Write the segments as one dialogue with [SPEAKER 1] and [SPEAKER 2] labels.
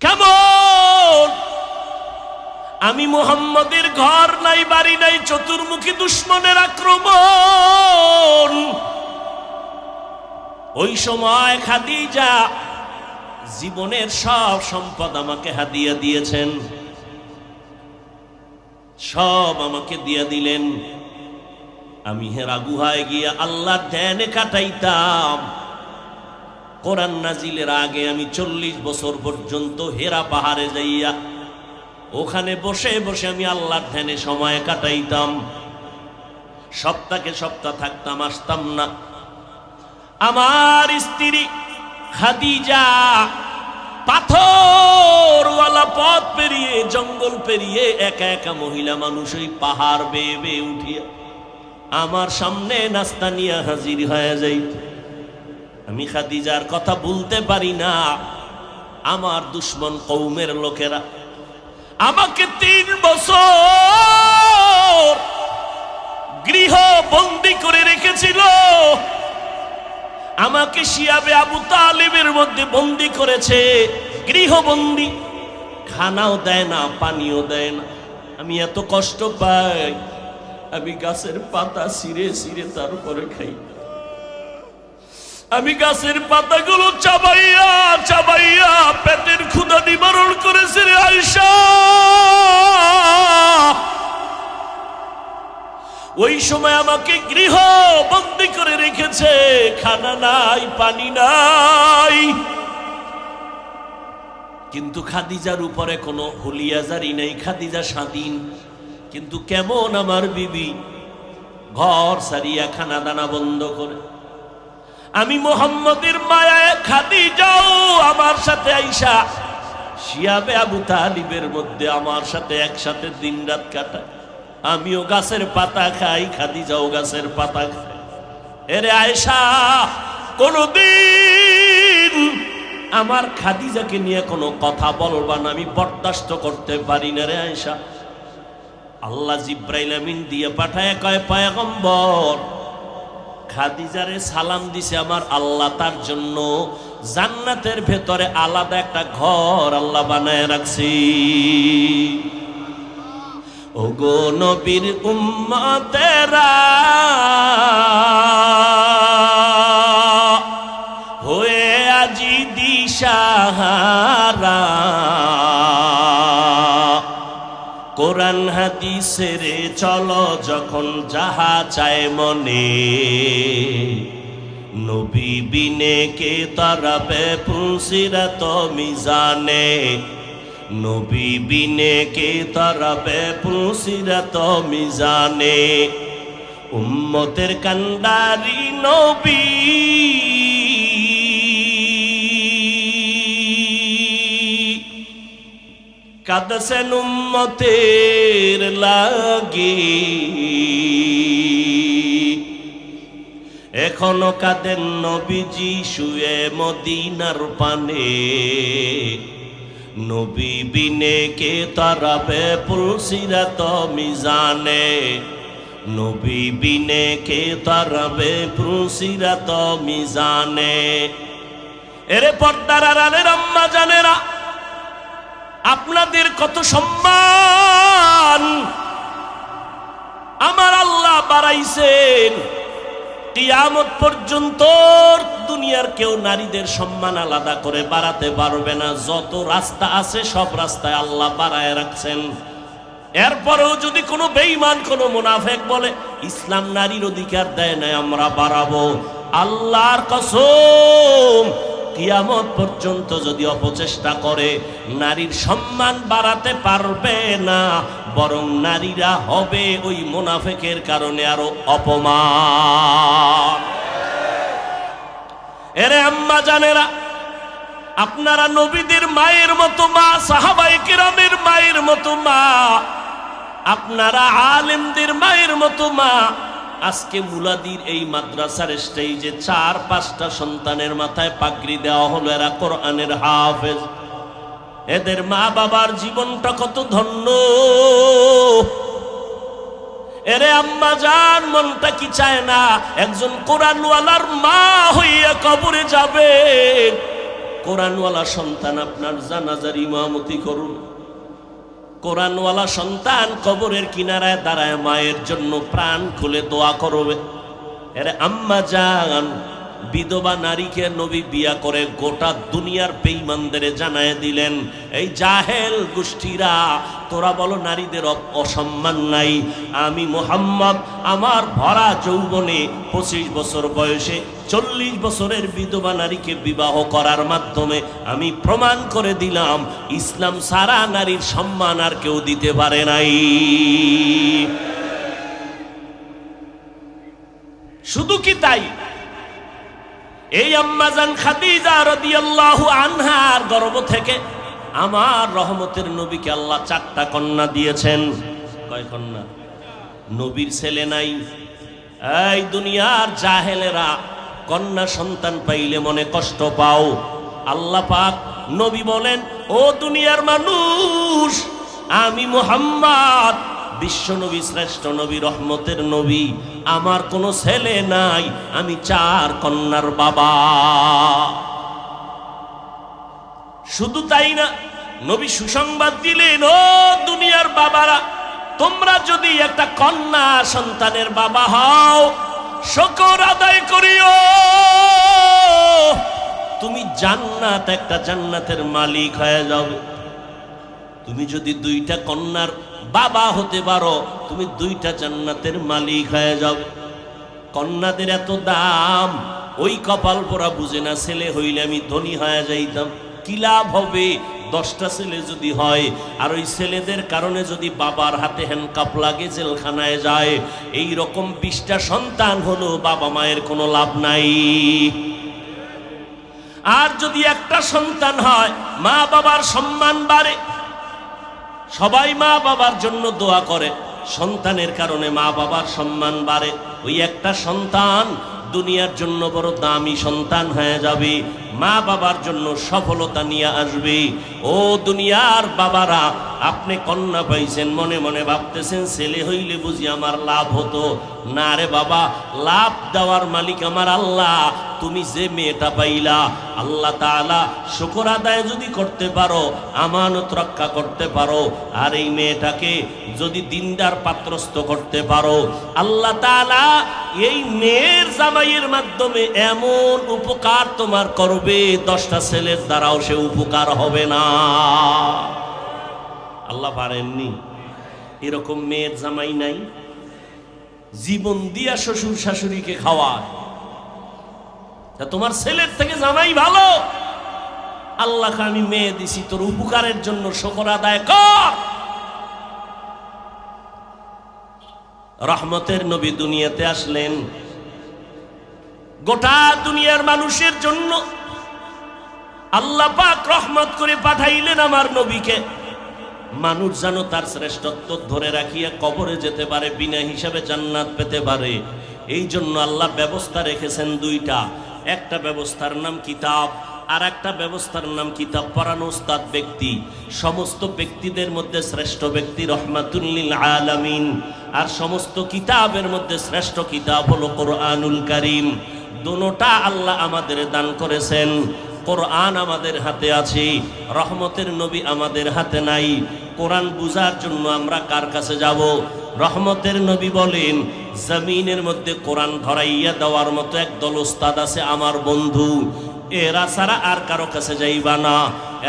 [SPEAKER 1] কেমন আমি মুহাম্মদের ঘর নাই বাড়ি নাই, চতুর্মুখী দুশমনের আক্রমণ। ওই সময় খাদিজা জীবনের সব সম্পদ আমাকে হাদিয়া দিয়েছেন, সব আমাকে দিয়া দিলেন। আমি হেরা গুহায় গিয়া আল্লাহর ধ্যানে কাটাইতাম। কোরআন নাজিলের আগে আমি 40 বছর পর্যন্ত হেরা পাহাড়ে যাইয়া ওখানে বসে বসে আমি আল্লাহর ধ্যানে সময় কাটাইতাম। সপ্তাহে সপ্তাহ থাকতাম, আসতাম না। আমার স্ত্রী খাদিজা পাথরওয়ালা পথ পেরিয়ে, জঙ্গল পেরিয়ে একা একা মহিলা মানুষ ওই পাহাড় বেয়ে বেয়ে উঠিয়া আমার সামনে নাস্তা নিয়ে হাজির হয়ে যাইত। আমি খাদিজার কথা বলতে পারি না। আমার দুশমন কওমের লোকেরা আমাকে 3 বছর গৃহ বন্দী করে রেখেছিল। আমাকে শিয়াবে আবু তালিবের মধ্যে বন্দী করেছে, গৃহবন্দী। খানাও দেয় না, পানিও দেয় না। আমি এত কষ্ট পাই, আমি গাছের পাতা ছিঁড়ে ছিঁড়ে তারপরে খাই। আমি গাছের পাতাগুলো চাবাইয়া চাবাইয়া পেটের ক্ষুধা নিবারণ করেছি রে আয়েশা। ওই সময় আমাকে গৃহ বন্দী করে রেখেছে, খানা নাই, পানি নাই। কিন্তু খাদিজার উপরে কোনো হুলিয়াজারি নেই, খাদিজা স্বাধীন। কিন্তু কেমন আমার বিবি ঘর সারিয়া খানা দানা বন্ধ করে। আমি মুহাম্মদের মায়ায় খাদিজাও আমার সাথে আইসা শিয়াবে আবু তালিবের মধ্যে আমার সাথে একসাথে দিন রাত কাটায়। আমিও গাছের পাতা খাই, খাদিজাও গাছের পাতা খাই। এরে আয়েশা, কোনদিন আমার খাদিজাকে নিয়ে কোনো কথা বলবা না, আমি বরদাস্ত করতে পারি না রে আয়েশা। আল্লাহ জিব্রাইল আমিন দিয়ে পাঠায় কয়, পয়গম্বর খাদিজারে সালাম দিছে আমার আল্লাহ, তার জন্য জান্নাতের ভেতরে আলাদা একটা ঘর আল্লাহ বানায় রাখছি। ওগো নবীর উম্মতেরা হয়ে আজি দিশাহারা, কোরআন হাদিসের চলো যখন যাহা চায় মনে, নবী বিনে কে তারাবে পুলসিরাত মিজানে, নবী বিনে কে তারাবে পুলসিরাত মিজানে। উম্মতের কান্ডারি নবী কাঁদছেন উম্মতের লাগি, এখনো কাঁদেন নবীজি শুয়ে মদিনার পানে, নবী বিনে কে তারাবে পুলসিরাত মিজানে, নবী বিনে কে তারাবে পুলসিরাত মিজানে। এরে পর্দার আড়ালের আম্মা জানেরা, আপনাদের কত সম্মান আমার আল্লাহ বাড়াইছেন। কিয়ামত পর্যন্ত দুনিয়ার কেউ নারীদের সম্মান আলাদা করে বাড়াতে পারবে না। যত রাস্তা আছে সব রাস্তায় আল্লাহ বাড়ায় রাখছেন। এরপরেও যদি কোনো বেঈমান, কোনো মুনাফিক বলে ইসলাম নারীর অধিকার দেয় না, আমরা বাড়াবো, আল্লাহর কসম কিয়ামত পর্যন্ত যদি অপচেষ্টা করে নারীর সম্মান বাড়াতে পারবে না, বরং নারীরা হবে ওই মুনাফিকের কারণে আরো অপমান। এরে আম্মা জানেরা, আপনারা নবীদের মায়ের মতো মা, সাহাবায়ে কেরামের মায়ের মতো মা, আপনারা আলেমদের মায়ের মতো মা। আজকে মুলাদির এই মাদ্রাসার স্টেজে 4-5টা সন্তানের মাথায় পাগড়ি দেওয়া হলো, এরা কোরআনের হাফেজ। এদের মা বাবার জীবনটা কত ধন্য। এরে আম্মা জান, মনটা কি চায় না একজন কোরআনওয়ালার মা হইয়া কবরে যাবে? কোরআনওয়ালা সন্তান আপনার জানাজার ইমামতি করুন। কোরআনওয়ালা সন্তান কবরের কিনারায় দাঁড়ায় মায়ের জন্য প্রাণ খুলে দোয়া করবে। এর আম্মা জান, বিধবা নারীকে নবী বিয়া করে গোটা দুনিয়ার বেঈমানদের জানায় দিলেন, এই জাহেল গোষ্ঠীরা, তোরা বলো নারীদের অসম্মান নাই, আমি মুহাম্মদ আমার ভরা যৌবনে 25 বছর বয়সে 40 বছরের বিধবা নারীকে বিবাহ করার মাধ্যমে আমি প্রমাণ করে দিলাম ইসলাম সারা নারীর সম্মান আর কেউ দিতে পারে নাই। শুধু কি তাই, এই আম্মাজান খাদিজা রাদিয়াল্লাহু আনহার গর্ভ থেকে আমার রহমতের নবীকে আল্লাহ 4টা কন্যা দিয়েছেন। কয় কন্যা? নবীর ছেলে নাই। এই দুনিয়ার জাহেলেরা কন্যা সন্তান পাইলে মনে কষ্ট পাও। আল্লাহ পাক নবী বলেন, ও দুনিয়ার মানুষ, আমি মুহাম্মদ বিশ্ব নবী, শ্রেষ্ঠ নবী, রহমতের নবী, আমার কোনো ছেলে নাই, আমি 4 কন্যার বাবা। শুধু তাই না, নবী সুসংবাদ দিলেন, ও দুনিয়ার বাবারা, তোমরা যদি একটা কন্যা সন্তানের বাবা হও, শুকর আদায় করিও, তুমি জান্নাত, একটা জান্নাতের মালিক হয়ে যাবে। তুমি যদি 2টা কন্যার বাবা হতে পারো, তুমি 2টা জান্নাতের মালিক হয়ে যাবে। কন্যাদের এত দাম, ওই কপাল পোড়া বুঝে না, ছেলে হইলে আমি ধনী হয়ে যাইতাম। কি লাভ হবে 10টা ছেলে যদি হয়, আর ওই ছেলেদের কারণে যদি বাবার হাতে হ্যান্ডকাপ লাগে, জেলখানায় যায়, এই রকম 20টা সন্তান হলো বাবা মায়ের কোনো লাভ নাই। আর যদি একটা সন্তান হয়, মা বাবার সম্মান বাড়ে। সবাই মা বাবার জন্য দোয়া করে, সন্তানের কারণে মা বাবার সম্মান বাড়ে। ওই একটা সন্তান দুনিয়ার জন্য বড় দামি সন্তান হয়ে যাবে, মা বাবার জন্য সফলতা নিয়ে আসবে। ও দুনিয়ার বাবারা, আপনি কন্যা পাইছেন, মনে মনে ভাবতেছেন ছেলে হইলে বুঝি আমার লাভ হতো। না রে বাবা, লাভ দেওয়ার মালিক আমার আল্লাহ। তুমি যে মেয়েটা পাইলা, আল্লাহ তাআলা শুকর আদায় যদি করতে পারো, আমানত রক্ষা করতে পারো, আর এই মেয়েটাকে যদি দিনদার পাত্রস্থ করতে পারো, আল্লাহ তাআলা এই মেয়ের জামাইয়ের মাধ্যমে এমন উপকার তোমার করবে, 10টা ছেলের দ্বারাও সে উপকার হবে না। আল্লাহ পারেননি? এরকম মেয়ের জামাই নাই? জীবন দিয়া শ্বশুর শাশুড়িকে খাওয়ায়, তোমার ছেলের থেকে জামাই ভালো। আল্লাহকে আমি মেয়ে দিছি তোর উপকারের জন্য, শুকর আদায় কর। রহমতের নবী দুনিয়াতে আসলেন গোটা দুনিয়ার মানুষের জন্য। আল্লাহ পাক রহমত করে পাঠাইলেন আমার নবীকে, মানুষ যেন তার শ্রেষ্ঠত্ব ধরে রাখিয়া কবরে যেতে পারে, বিনা হিসাবে জান্নাত পেতে পারে। এই জন্য আল্লাহ ব্যবস্থা রেখেছেন 2টা। একটা ব্যবস্থার নাম কিতাব, আর একটা ব্যবস্থার নাম কিতাব পড়ানো উস্তাদ ব্যক্তি। সমস্ত ব্যক্তিদের মধ্যে শ্রেষ্ঠ ব্যক্তি রহমাতুল লিল আলামিন, আর সমস্ত কিতাবের মধ্যে শ্রেষ্ঠ কিতাব হলো কোরআনুল কারীম। দুটোটা আল্লাহ আমাদের দান করেছেন। কোরআন আমাদের হাতে আছে, রহমতের নবী আমাদের হাতে নাই। কোরআন বুঝার জন্য আমরা কার কাছে যাব? রহমতের নবী বলেন, জমিনের মধ্যে কোরআন ধরাইয়া দেওয়ার মতো একদল ওস্তাদ আছে আমার বন্ধু, এরা ছাড়া আর কারো কাছে যাইবা না।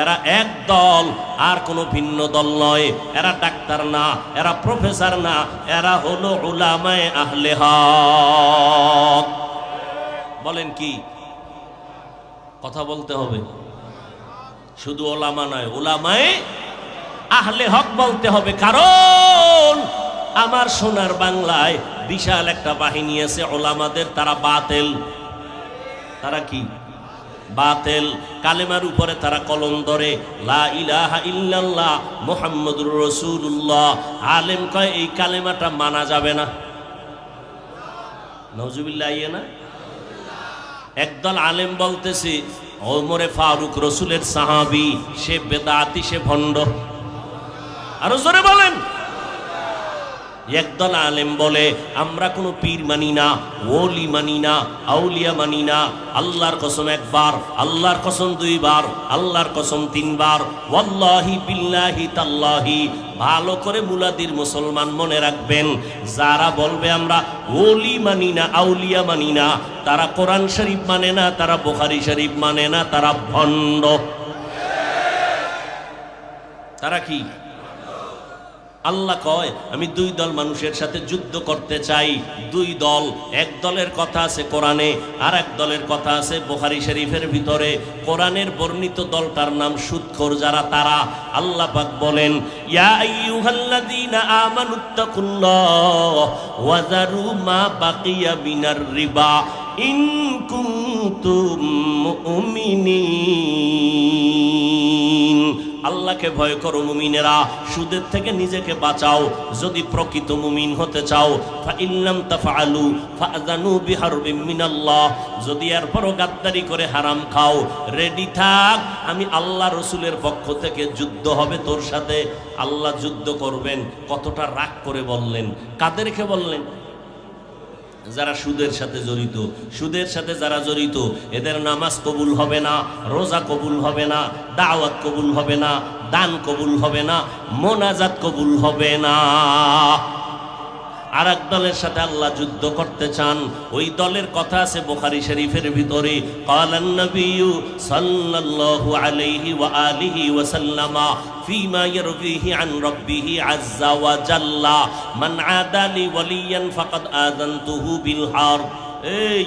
[SPEAKER 1] এরা এক দল, আর কোনো ভিন্ন দল নয়। এরা ডাক্তার না, এরা প্রফেসর না, এরা হলো উলামায়ে আহলে হক। বলেন কি? কথা বলতে হবে, শুধু ওলামা নয়, উলামায়ে আহলে হক বলতে হবে। কারণ আমার সোনার বাংলায় বিশাল একটা বাহিনী আছে ওলামাদের, তারা বাতেল। তারা কি? বাতেল। কালেমার উপরে তারা কলম ধরে, লা ইলাহা ইল্লাল্লাহ মুহাম্মাদুর রাসূলুল্লাহ। আলেম কয় এই কালেমাটা মানা যাবে না। নাউজুবিল্লাহ। না, একদল আলেম বলতেছে ওমরে ফারুক রসুলের সাহাবী, সে বেদাতি, সে ভণ্ড। আরো জোরে বলেন। একদল আলেম বলে আমরা কোনো পীর মানি না, ওলি মানি না, আউলিয়া মানি না। আল্লাহর কসম একবার, আল্লাহর কসম দুইবার, আল্লাহর কসম তিনবার, ওয়াল্লাহি বিল্লাহি তাল্লাহি। ভালো করে মুলাদির মুসলমান মনে রাখবেন, যারা বলবে আমরা ওলি মানি না, আউলিয়া মানি না, তারা কোরআন শরীফ মানে না, তারা বুখারী শরীফ মানে না, তারা ভণ্ড। তারা কি? আল্লাহ কয় আমি দুই দল মানুষের সাথে যুদ্ধ করতে চাই। দুই দল, এক দলের কথা আছে কোরআনে, আর এক দলের কথা আছে বুখারী শরীফের ভিতরে। কোরআনের বর্ণিত দলটার নাম সুদখোর যারা, তারা আল্লাহ পাক বলেন ইয়া আইয়ুহাল্লাযীনা আমানুত্তাকুল্লাহ ওয়া যারু মা বাকিয়া মিনার রিবা ইন কুনতুম মুমিনিন। আল্লাহকে ভয় করো মুমিনেরা, সুদের থেকে নিজেকে বাঁচাও যদি প্রকৃত মুমিন হতে চাও। ফাইল্লাম তাফআলু ফাযানু বিহারবিম মিনাল্লাহ। যদি এরপরও গাদ্দারি করে হারাম খাও, রেডি থাক, আমি আল্লাহ রসুলের পক্ষ থেকে যুদ্ধ হবে তোর সাথে। আল্লাহ যুদ্ধ করবেন, কতটা রাগ করে বললেন। কাদেরকে বললেন? যারা সুদের সাথে জড়িত। সুদের সাথে যারা জড়িত এদের নামাজ কবুল হবে না, রোজা কবুল হবে না, দাওয়াত কবুল হবে না, দান কবুল হবে না, মোনাজাত কবুল হবে না। আর এক দলের সাথে আল্লাহ যুদ্ধ করতে চান, ওই দলের কথা আছে বুখারী শরীফের ভিতরে। ক্বালান নবিয়্যু সাল্লাল্লাহু আলাইহি ওয়া আলিহি ওয়া সাল্লামা ফীমা ইয়ারবিহি আন রাব্বিহি আযজা ওয়া জাল্লা মান আদালি ওয়ালিয়ান ফাকাদ আযানতুহু বিল হারব। এই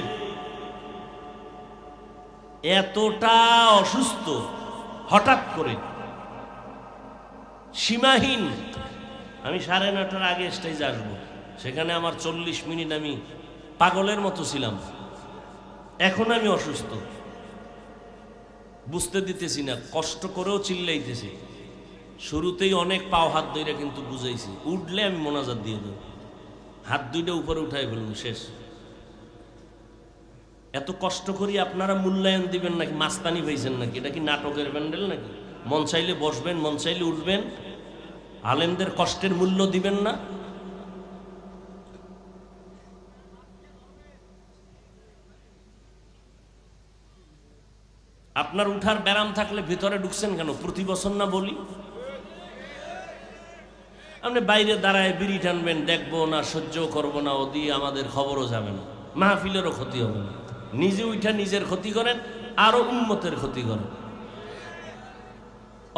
[SPEAKER 1] এতটা অসুস্থ, হঠাৎ করে সীমাহীন। আমি 9:30টার আগে স্টেজে আসবো, সেখানে আমার 40 মিনিট আমি পাগলের মতো ছিলাম। এখন আমি অসুস্থ, বুঝতে দিতেছি না, কষ্ট করেও চিল্লাইতেছি। শুরুতেই অনেক পাও হাত ধরে কিন্তু বুঝাইছি, উঠলে আমি মোনাজাত দিয়ে দেব, হাত দুইটা উপরে উঠাই ফেলবো, শেষ। এত কষ্ট করি আপনারা মূল্যায়ন দিবেন নাকি? মাস্তানি পাইছেন নাকি? এটা কি নাটকের প্যান্ডেল নাকি? মন চাইলে বসবেন, মন চাইলে উঠবেন, আলেমদের কষ্টের মূল্য দিবেন না? আপনার উঠার ব্যারাম থাকলে ভিতরে ঢুকছেন কেন? প্রতি বছর না বলি, আপনি বাইরে দাঁড়ায় বিড়ি টানবেন, দেখবো না, সহ্য করবো না, ও দিয়ে আমাদের খবরও যাবে না, মাহফিলেরও ক্ষতি হবে না। নিজে উঠা নিজের ক্ষতি করেন, আরো উম্মতের ক্ষতি করেন।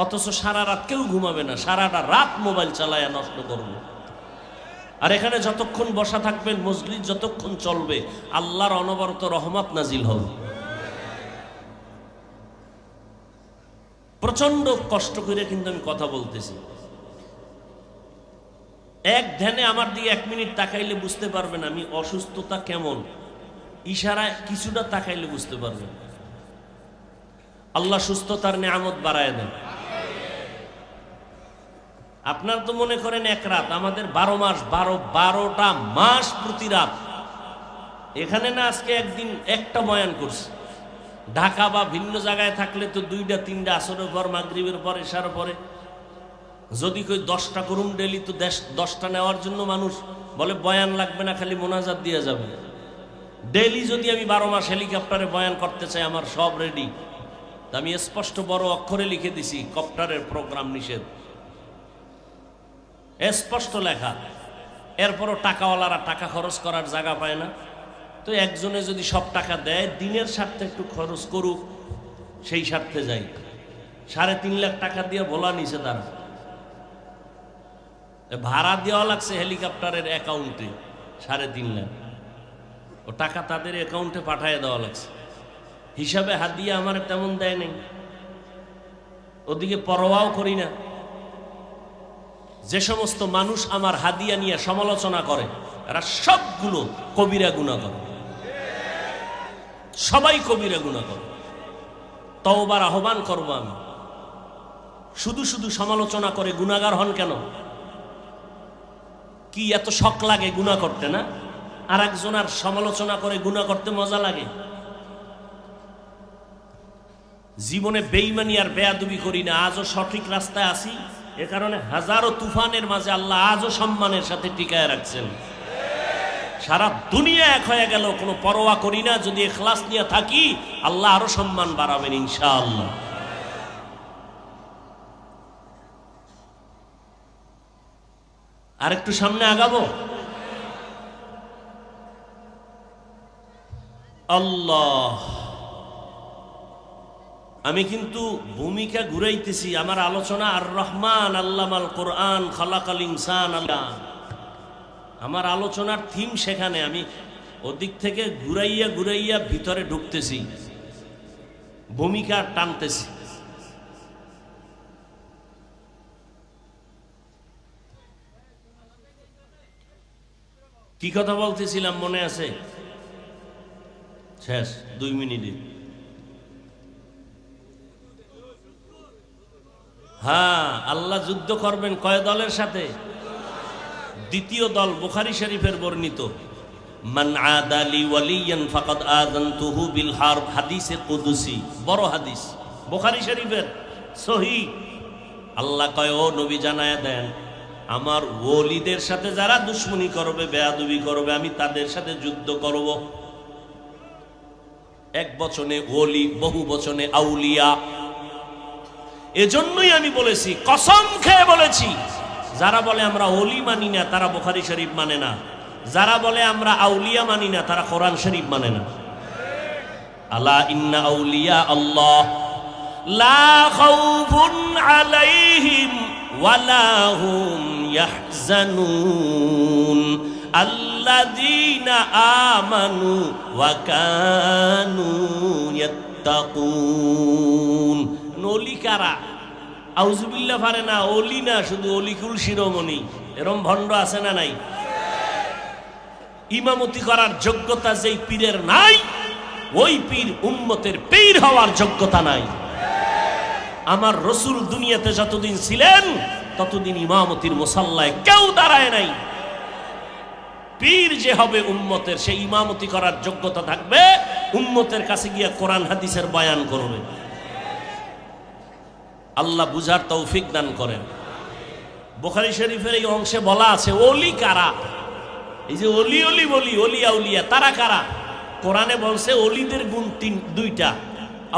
[SPEAKER 1] অথচ সারা রাত কেউ ঘুমাবে না, সারাটা রাত মোবাইল চালায় নষ্ট করবো। আর এখানে যতক্ষণ বসা থাকবেন, মজলিস যতক্ষণ চলবে, আল্লাহর অনবরত রহমত নাজিল হবে। প্রচন্ড কষ্ট করে কিন্তু আমি কথা বলতেছি। এক ধ্যানে আমার দিকে 1 মিনিট তাকাইলে বুঝতে পারবেন আমি অসুস্থতা কেমন, ইশারায় কিছুটা তাকাইলে বুঝতে পারবেন। আল্লাহ সুস্থতার নিয়ামত বাড়ায় দেন। আপনার তো মনে করেন এক রাত, আমাদের 12 মাস, 12টা মাস প্রতি রাত। এখানে না আজকে একদিন একটা বয়ান করছি। ঢাকা বা ভিন্ন জায়গায় থাকলে তো 2টা 3টা আসরের পর, মাগরিবের পর, এশার পরে। যদি কই 10টা করুম ডেলি, তো 10টা নেওয়ার জন্য মানুষ বলে বয়ান লাগবে না, খালি মোনাজাত দিয়ে যাবে। ডেলি যদি আমি 12 মাস হেলিকপ্টারে বয়ান করতে চাই, আমার সব রেডি। আমি স্পষ্ট বড় অক্ষরে লিখে দিছি, কপ্টারের প্রোগ্রাম নিষেধ, স্পষ্ট লেখা। এরপরও টাকাওয়ালারা টাকা খরচ করার জায়গা পায় না, তো একজনে যদি সব টাকা দেয়, দিনের স্বার্থে একটু খরচ করুক, সেই স্বার্থে যাই। 3.5 লাখ টাকা দিয়ে বলা নিছে, তারা ভাড়া দেওয়া লাগছে হেলিকপ্টারের অ্যাকাউন্টে 3.5 লাখ। ও টাকা তাদের অ্যাকাউন্টে পাঠিয়ে দেওয়া লাগছে। হিসাবে হাদিয়া আমার তেমন দেয় নেই, ওদিকে পরোয়াও করি না। যে সমস্ত মানুষ আমার হাদিয়া নিয়ে সমালোচনা করে, এরা সবগুলো কবিরা গুনাহ করে, সবাই কবিরা গুনাহ করে। তওবার আহ্বান করব আমি। শুধু শুধু সমালোচনা করে গুনাহগার হন কেন? কি এত শখ লাগে গুনাহ করতে না? আর একজনের সমালোচনা করে গুনাহ করতে মজা লাগে? জীবনে বেঈমানি আর বেয়াদবি করি না, আজও সঠিক রাস্তায় আছি, এ কারণে হাজারো তুফানের মাঝে আল্লাহ আজও সম্মানের সাথে টিকায় রাখছেন। সারা দুনিয়া এক হয়ে গেল, কোনো পরোয়া করি না, যদি ইখলাস নিয়ে থাকি আল্লাহ আরো সম্মান বাড়াবেন ইনশাআল্লাহ। আর একটু সামনে আগাবো। আল্লাহ, আমি কিন্তু ভূমিকা ঘুরাইতেছি। আমার আলোচনা আর রহমান আল্লামাল কোরআন খালাকাল ইনসান আল্লাহ, আমার আলোচনার থিম সেখানে। আমি ওদিক থেকে ঘুরাইয়া ঘুরাইয়া ভিতরে ঢুকতেছি, ভূমিকা টানতেছি। কি কথা বলতেছিলাম মনে আছে? শেষ 2 মিনিটে। হ্যাঁ, আল্লাহ যুদ্ধ করবেন কয় দলের সাথে? দ্বিতীয় দল, বুখারী শরীফের বর্ণিত, মান আদালি ওয়ালিয়ান ফাকাদ আযানতুহু বিল হারব, হাদিসে কুদসি, বড় হাদিস, বুখারী শরীফের সহিহ। আল্লাহ কয়, ও নবী জানায়া দেন, আমার ওলিদের সাথে যারা দুশমনী করবে, বেয়াদবি করবে, আমি তাদের সাথে যুদ্ধ করব। এক বচনে ওলি, বহু বচনে আউলিয়া। এজন্যই আমি বলেছি, কসম খেয়ে বলেছি, যারা বলে আমরা ওলি মানি না তারা বুখারী শরীফ মানে না, যারা বলে আমরা আউলিয়া মানি না তারা কোরআন শরীফ মানে না। আলা ইন্না আউলিয়া আল্লাহ লা খাউফুন আলাইহিম ওয়ালা হুম ইয়াহজানুন আল্লাযীনা আমানু ওয়া কানু ইয়াত্তাকুন। ওলি কারা? আউযুবিল্লাহ পারে না, ওলি না, শুধু অলিকুল শিরোমণি। এরম ভণ্ড আছে না নাই? ইমামতি করার যোগ্যতা যেই পীরের নাই, ওই পীর উম্মতের পীর হওয়ার যোগ্যতা নাই। আমার রসুল দুনিয়াতে যতদিন ছিলেন ততদিন ইমামতির মুসাল্লায় কেউ দাঁড়ায় নাই। পীর যে হবে উম্মতের, সেই ইমামতি করার যোগ্যতা থাকবে, উম্মতের কাছে গিয়া কোরআন হাদিসের বয়ান করবে। আল্লাহ বুঝার তৌফিক দান করেন। বুখারী শরীফের এই অংশে বলা আছে ওলি কারা। এই যে অলি অলি বলি, অলি আউলিয়া, তারা কারা? কোরআনে বলছে অলিদের গুণ 2টা,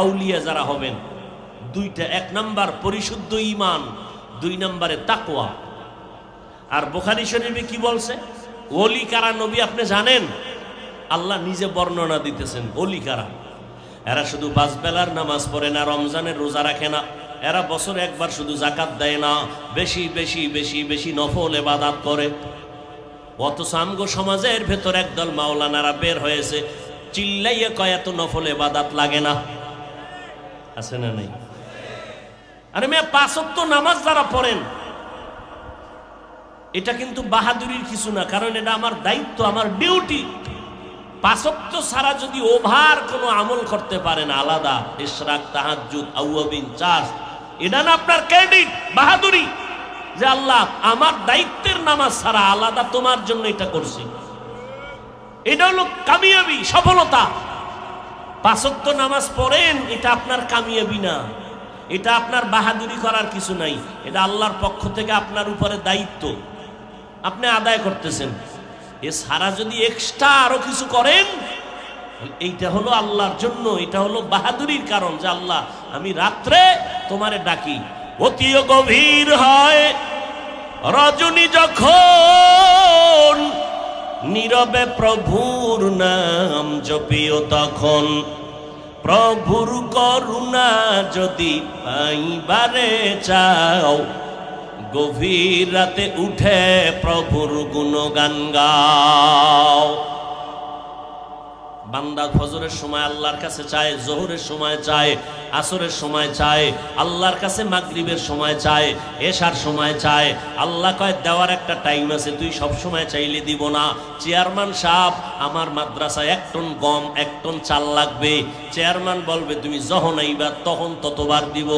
[SPEAKER 1] আউলিয়া যারা হবেন 2টা। 1 নাম্বার পরিশুদ্ধ ঈমান, 2 নম্বরে তাকওয়া। আর বুখারী শরীফে কি বলছে? ওলি কারা নবী আপনি জানেন? আল্লাহ নিজে বর্ণনা দিতেছেন ওলি কারা। এরা শুধু 5 বেলার নামাজ পড়ে না, রমজানের রোজা রাখে না, এরা বছরে একবার শুধু যাকাত দেয় না, বেশি বেশি বেশি বেশি নফল ইবাদত করে। অথচ আমগো সমাজের ভেতর একদল মাওলানারা বের হয়েছে, চিল্লাইয়া কয় এত নফল ইবাদত লাগে না। আছে না নাই? আরে মেয়ে 5 ওয়াক্ত নামাজ যারা পড়েন, এটা কিন্তু বাহাদুরির কিছু না, কারণ এটা আমার দায়িত্ব, আমার ডিউটি। 5 ওয়াক্ত ছাড়া যদি ওভার কোনো আমল করতে পারেন, আলাদা ইশরাক, তাহাজ্জুদ, আউয়াবিন, চাষ, এটা না আপনার ক্রেডিট, বাহাদুরি, যে আল্লাহ আমার দায়িত্বের নামাজ ছাড়া আলাদা তোমার জন্য এটা করছি। এটা হলো কামিয়াবি, সফলতা। 5 ওয়াক্ত নামাজ পড়েন, এটা আপনার কামিয়াবি না, এটা আপনার বাহাদুরি করার কিছু নাই, এটা আল্লাহর পক্ষ থেকে আপনার উপরে দায়িত্ব, আপনি আদায় করতেছেন। এ সারা যদি এক্সট্রা আরো কিছু করেন, এইটা হলো আল্লাহর জন্য, এটা হলো বাহাদুরির কারণ, যে আল্লাহ আমি রাত্রে তোমারে ডাকি। অতি গভীর হয় রজনী যখন, নীরবে প্রভুর নাম জপিও তখন, প্রভুর করুণা যদি পাইবারে চাও, গভীর রাতে উঠে প্রভুর গুণগান গাও। বান্দা ফজরের সময় আল্লাহর কাছে চায়, জোহরের সময় চায়, আসরের সময় চায়, আল্লাহর কাছে মাগরিবের সময় চায়, এশার সময় চায়। আল্লাহ কয় দেওয়ার একটা টাইম আছে, তুই সব সময় চাইলে দিব না। চেয়ারম্যান সাহেব, আমার মাদ্রাসায় 1 টন গম 1 টন চাল লাগবে। চেয়ারম্যান বলবে তুমি যখন আইবা তখন ততবার দিব।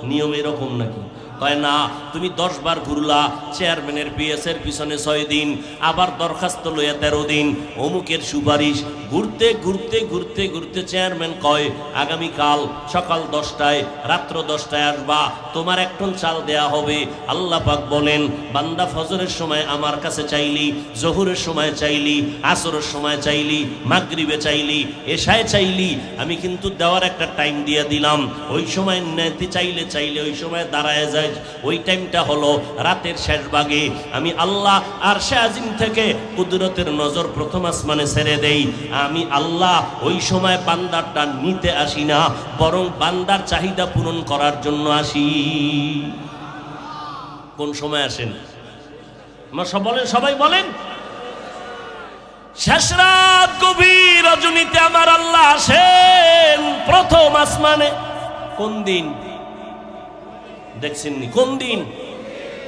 [SPEAKER 1] নিয়ম এরকম নাকি? কয় না, তুমি 10 বার ঘুরলা, চেয়ারম্যানের পিএসের পিছনে 6 দিন, আবার দরখাস্ত লইয়া 13 দিন, অমুকের সুপারিশ, ঘুরতে ঘুরতে ঘুরতে ঘুরতে চেয়ারম্যান কয় আগামীকাল সকাল 10টায় রাত্র 10টায় আসবা, তোমার 1 টন চাল দেয়া হবে। আল্লাহ পাক বলেন, বান্দা ফজরের সময় আমার কাছে চাইলি, জোহরের সময় চাইলি, আসরের সময় চাইলি, মাগরিবে চাইলি, এশায় চাইলি, আমি কিন্তু দেওয়ার একটা টাইম দিয়ে দিলাম। ওই সময় নিতে চাইলে ওই সময় দাঁড়ায় যায়। ওই টাইমটা হলো রাতের শেষ ভাগে। আমি আল্লাহ আরশে আজিম থেকে কুদরতের নজর প্রথম আসমানে ছেড়ে দেই। আমি আল্লাহ ওই সময় বান্দারটা নিতে আসি না, বরং বান্দার চাহিদা পূরণ করার জন্য আসি। কোন সময় আসেন? সবাই বলেন। শেষ রাত গভীর রজনীতে আমার আল্লাহ আসেন প্রথম আসমানে। কোন দিন দেখছেননি? কোন দিন?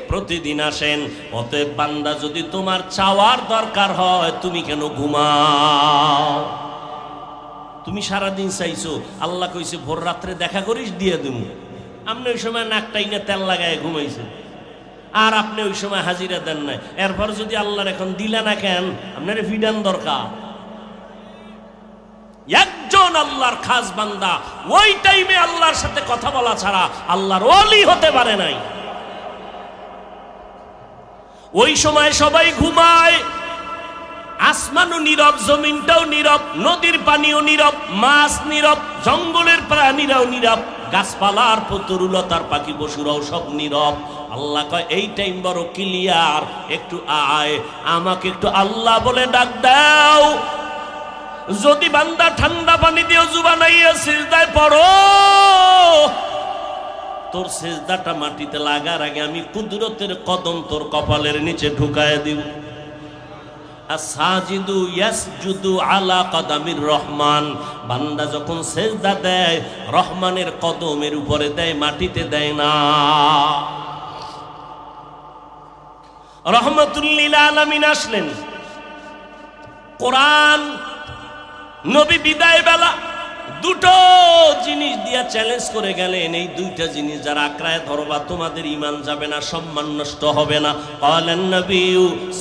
[SPEAKER 1] প্রতিদিন আসেন। অতএব বান্দা, যদি তোমার চাওয়ার দরকার হয়, তুমি কেন ঘুমাও? তুমি সারাদিন চাইছো, আল্লাহ কইছে ভোর রাত্রে দেখা করিস, দিয়ে দিমু। আপনি ওই সময় নাকটাই না তেল লাগায় ঘুমাইছেন, আর আপনি ওই সময় হাজিরা দেন নাই। এরপর যদি আল্লাহর এখন দিলে না কেন, আপনার ফিডান দরকার। একজন আল্লাহর খাস বান্দা ওই টাইমে আল্লাহর সাথে কথা বলা ছাড়া আল্লাহর ওলি হতে পারে নাই। ওই সময় সবাই ঘুমায়, আসমানও নীরব, জমিনটাও নীরব, নদীর পানিও নীরব, মাছ নীরব, জঙ্গলের প্রাণীরাও নীরব, গাছপালার তরুলতার পাখি পশুরাও সব নীরব। আল্লাহ কয় এই টাইম বড় ক্লিয়ার, একটু আয়, আমাকে একটু আল্লাহ বলে ডাক দাও। যদি বান্দা ঠান্ডা পানি দিয়ে ওযু বানাইয়া সিজদায় পড়ো, তোর সিজদাটা মাটিতে লাগার আগে আমি কুদরতের কদম তোর কপালের নিচে ঢুকায় দিব। আসাজিদু ইয়াসজুদু আলা কদামির রহমান। বান্দা যখন সিজদা দেয়, রহমানের কদমের উপরে দেয়, মাটিতে দেয় না। রহমাতুল লিল আলামিন আসলেন। কোরআন নবী বিদায় বেলা দুটো জিনিস দিয়া চ্যালেঞ্জ করে গেলেন, এই দুইটা জিনিস যারা আঁকড়ায় ধরবা তোমাদের ঈমান যাবে না, সম্মান নষ্ট হবে না। ক্বালান নবী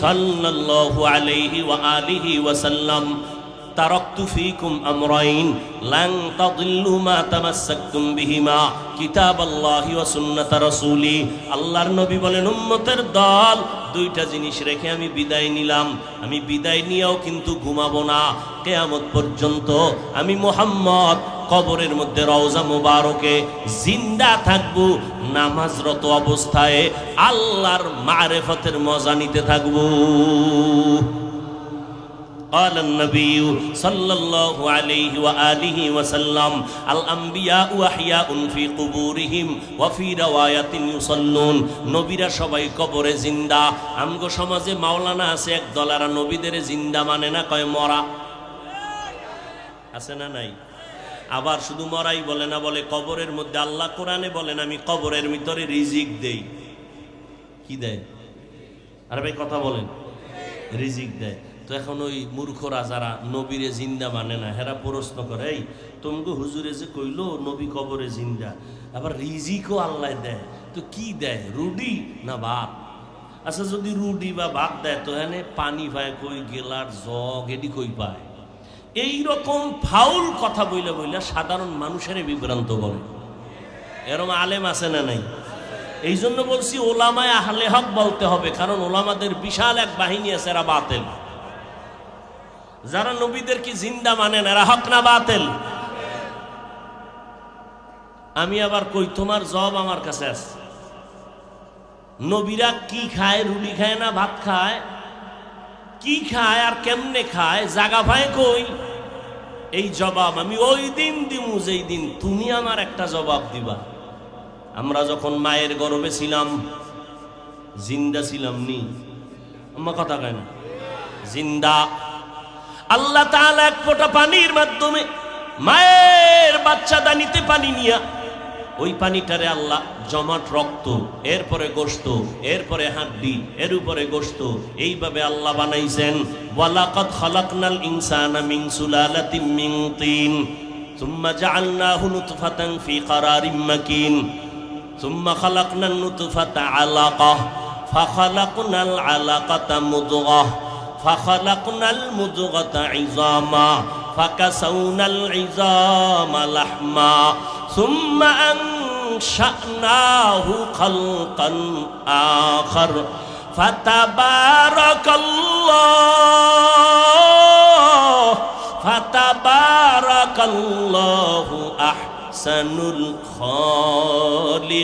[SPEAKER 1] সাল্লাল্লাহু আলাইহি ওয়া আলিহি ওয়া সাল্লাম, তারাকতু ফীকুম আমরাইন লান তাদিল্লু মা তামাসসাকতুম বিহিমা কিতাবাল্লাহি ওয়া সুন্নাত রাসূলি। আল্লাহর নবী বলেন, উম্মতের দল, দুইটা জিনিস রেখে আমি বিদায় নিলাম। আমি বিদায় নিয়েও কিন্তু ঘুমাবো না, কিয়ামত পর্যন্ত আমি মুহাম্মদ কবরের মধ্যে রওজা মুবারকে জিন্দা থাকবো, নামাজরত অবস্থায় আল্লাহর মারিফতের মজা নিতে থাকবো। قال النبي صلى الله عليه وآله وسلم الأنبياء أحياء في قبورهم وفي رواية يصلون। নবীরা সবাই কবরে জিন্দা। আমগো সমাজে মাওলানা আছে এক দলারা নবীদের জিন্দা মানে না, কয় মরা। আছে না নাই? আবার শুধু মরাই বলে না, বলে কবরের মধ্যে আল্লাহ কোরআনে বলেন আমি কবরের ভিতরে রিজিক দেই। কি দেয়? আরে ভাই কথা বলেন, রিজিক দেয়। তো এখন ওই মূর্খরা যারা নবীরে জিন্দা মানে না, হেরা প্রশ্ন করে, এই তোমাকে হুজুরে যে কইলো নবী কবরে জিন্দা, আবার রিজিকও আল্লাহ দেয়, তো কি দেয়, রুডি না ভাত? আচ্ছা যদি রুডি বা ভাত দেয়, তো এখানে পানি পায় কই, গেলার জগ এটি কই পায়? এইরকম ফাউল কথা বইলা বইলা সাধারণ মানুষের বিভ্রান্ত করে। এরকম আলেম আছে না নাই? এই জন্য বলছি ওলামায়ে আহলে হক বলতে হবে, কারণ ওলামাদের বিশাল এক বাহিনী আছে, এরা বাতিল। যারা নবীদের কি জিন্দা মানেন, এরা হক না বাতিল? আমি আবার কই, তোমার জবাব আমার কাছে আছে। নবীরা কি খায়? রুটি খায় না ভাত খায়? কি খায় আর কেমনে খায়? জাগা ভাই কই? এই জবাব আমি ওই দিন দিমু যেই দিন তুমি আমার একটা জবাব দিবা। আমরা যখন মায়ের গর্ভে ছিলাম, জিন্দা ছিলাম নি? আমার কথা কয় না? জিন্দা। আল্লাহ তাআলা এক ফোঁটা পানির মাধ্যমে মায়ের বাচ্চা দানিতে পানি নিয়া, ওই পানিটারে আল্লাহ জমাট রক্ত, এরপরে গোশত, এরপরে হাড্ডি, এর উপরে গোশত, এইভাবে আল্লাহ বানাইছেন। ওয়ালাকাদ খালাকনাল ইনসানা মিন সুলালাতিন মিন তিন সুম্মা জাআলনাহু নুতফাতান ফি ক্বারারিম মাকিন। সুম্মা খালাকনান নুতফাতা আলাকাহ ফাখালাকনাল আলাকাতা মুদগাহ ফাখালাকনাল মুদগাতা ইযামা ফাকাসাউনাল ইযামা লাহমা সুম্মা আনশানাহু খালকান আখার ফাতাবারাকাল্লাহু আহসানুল খালিকিন।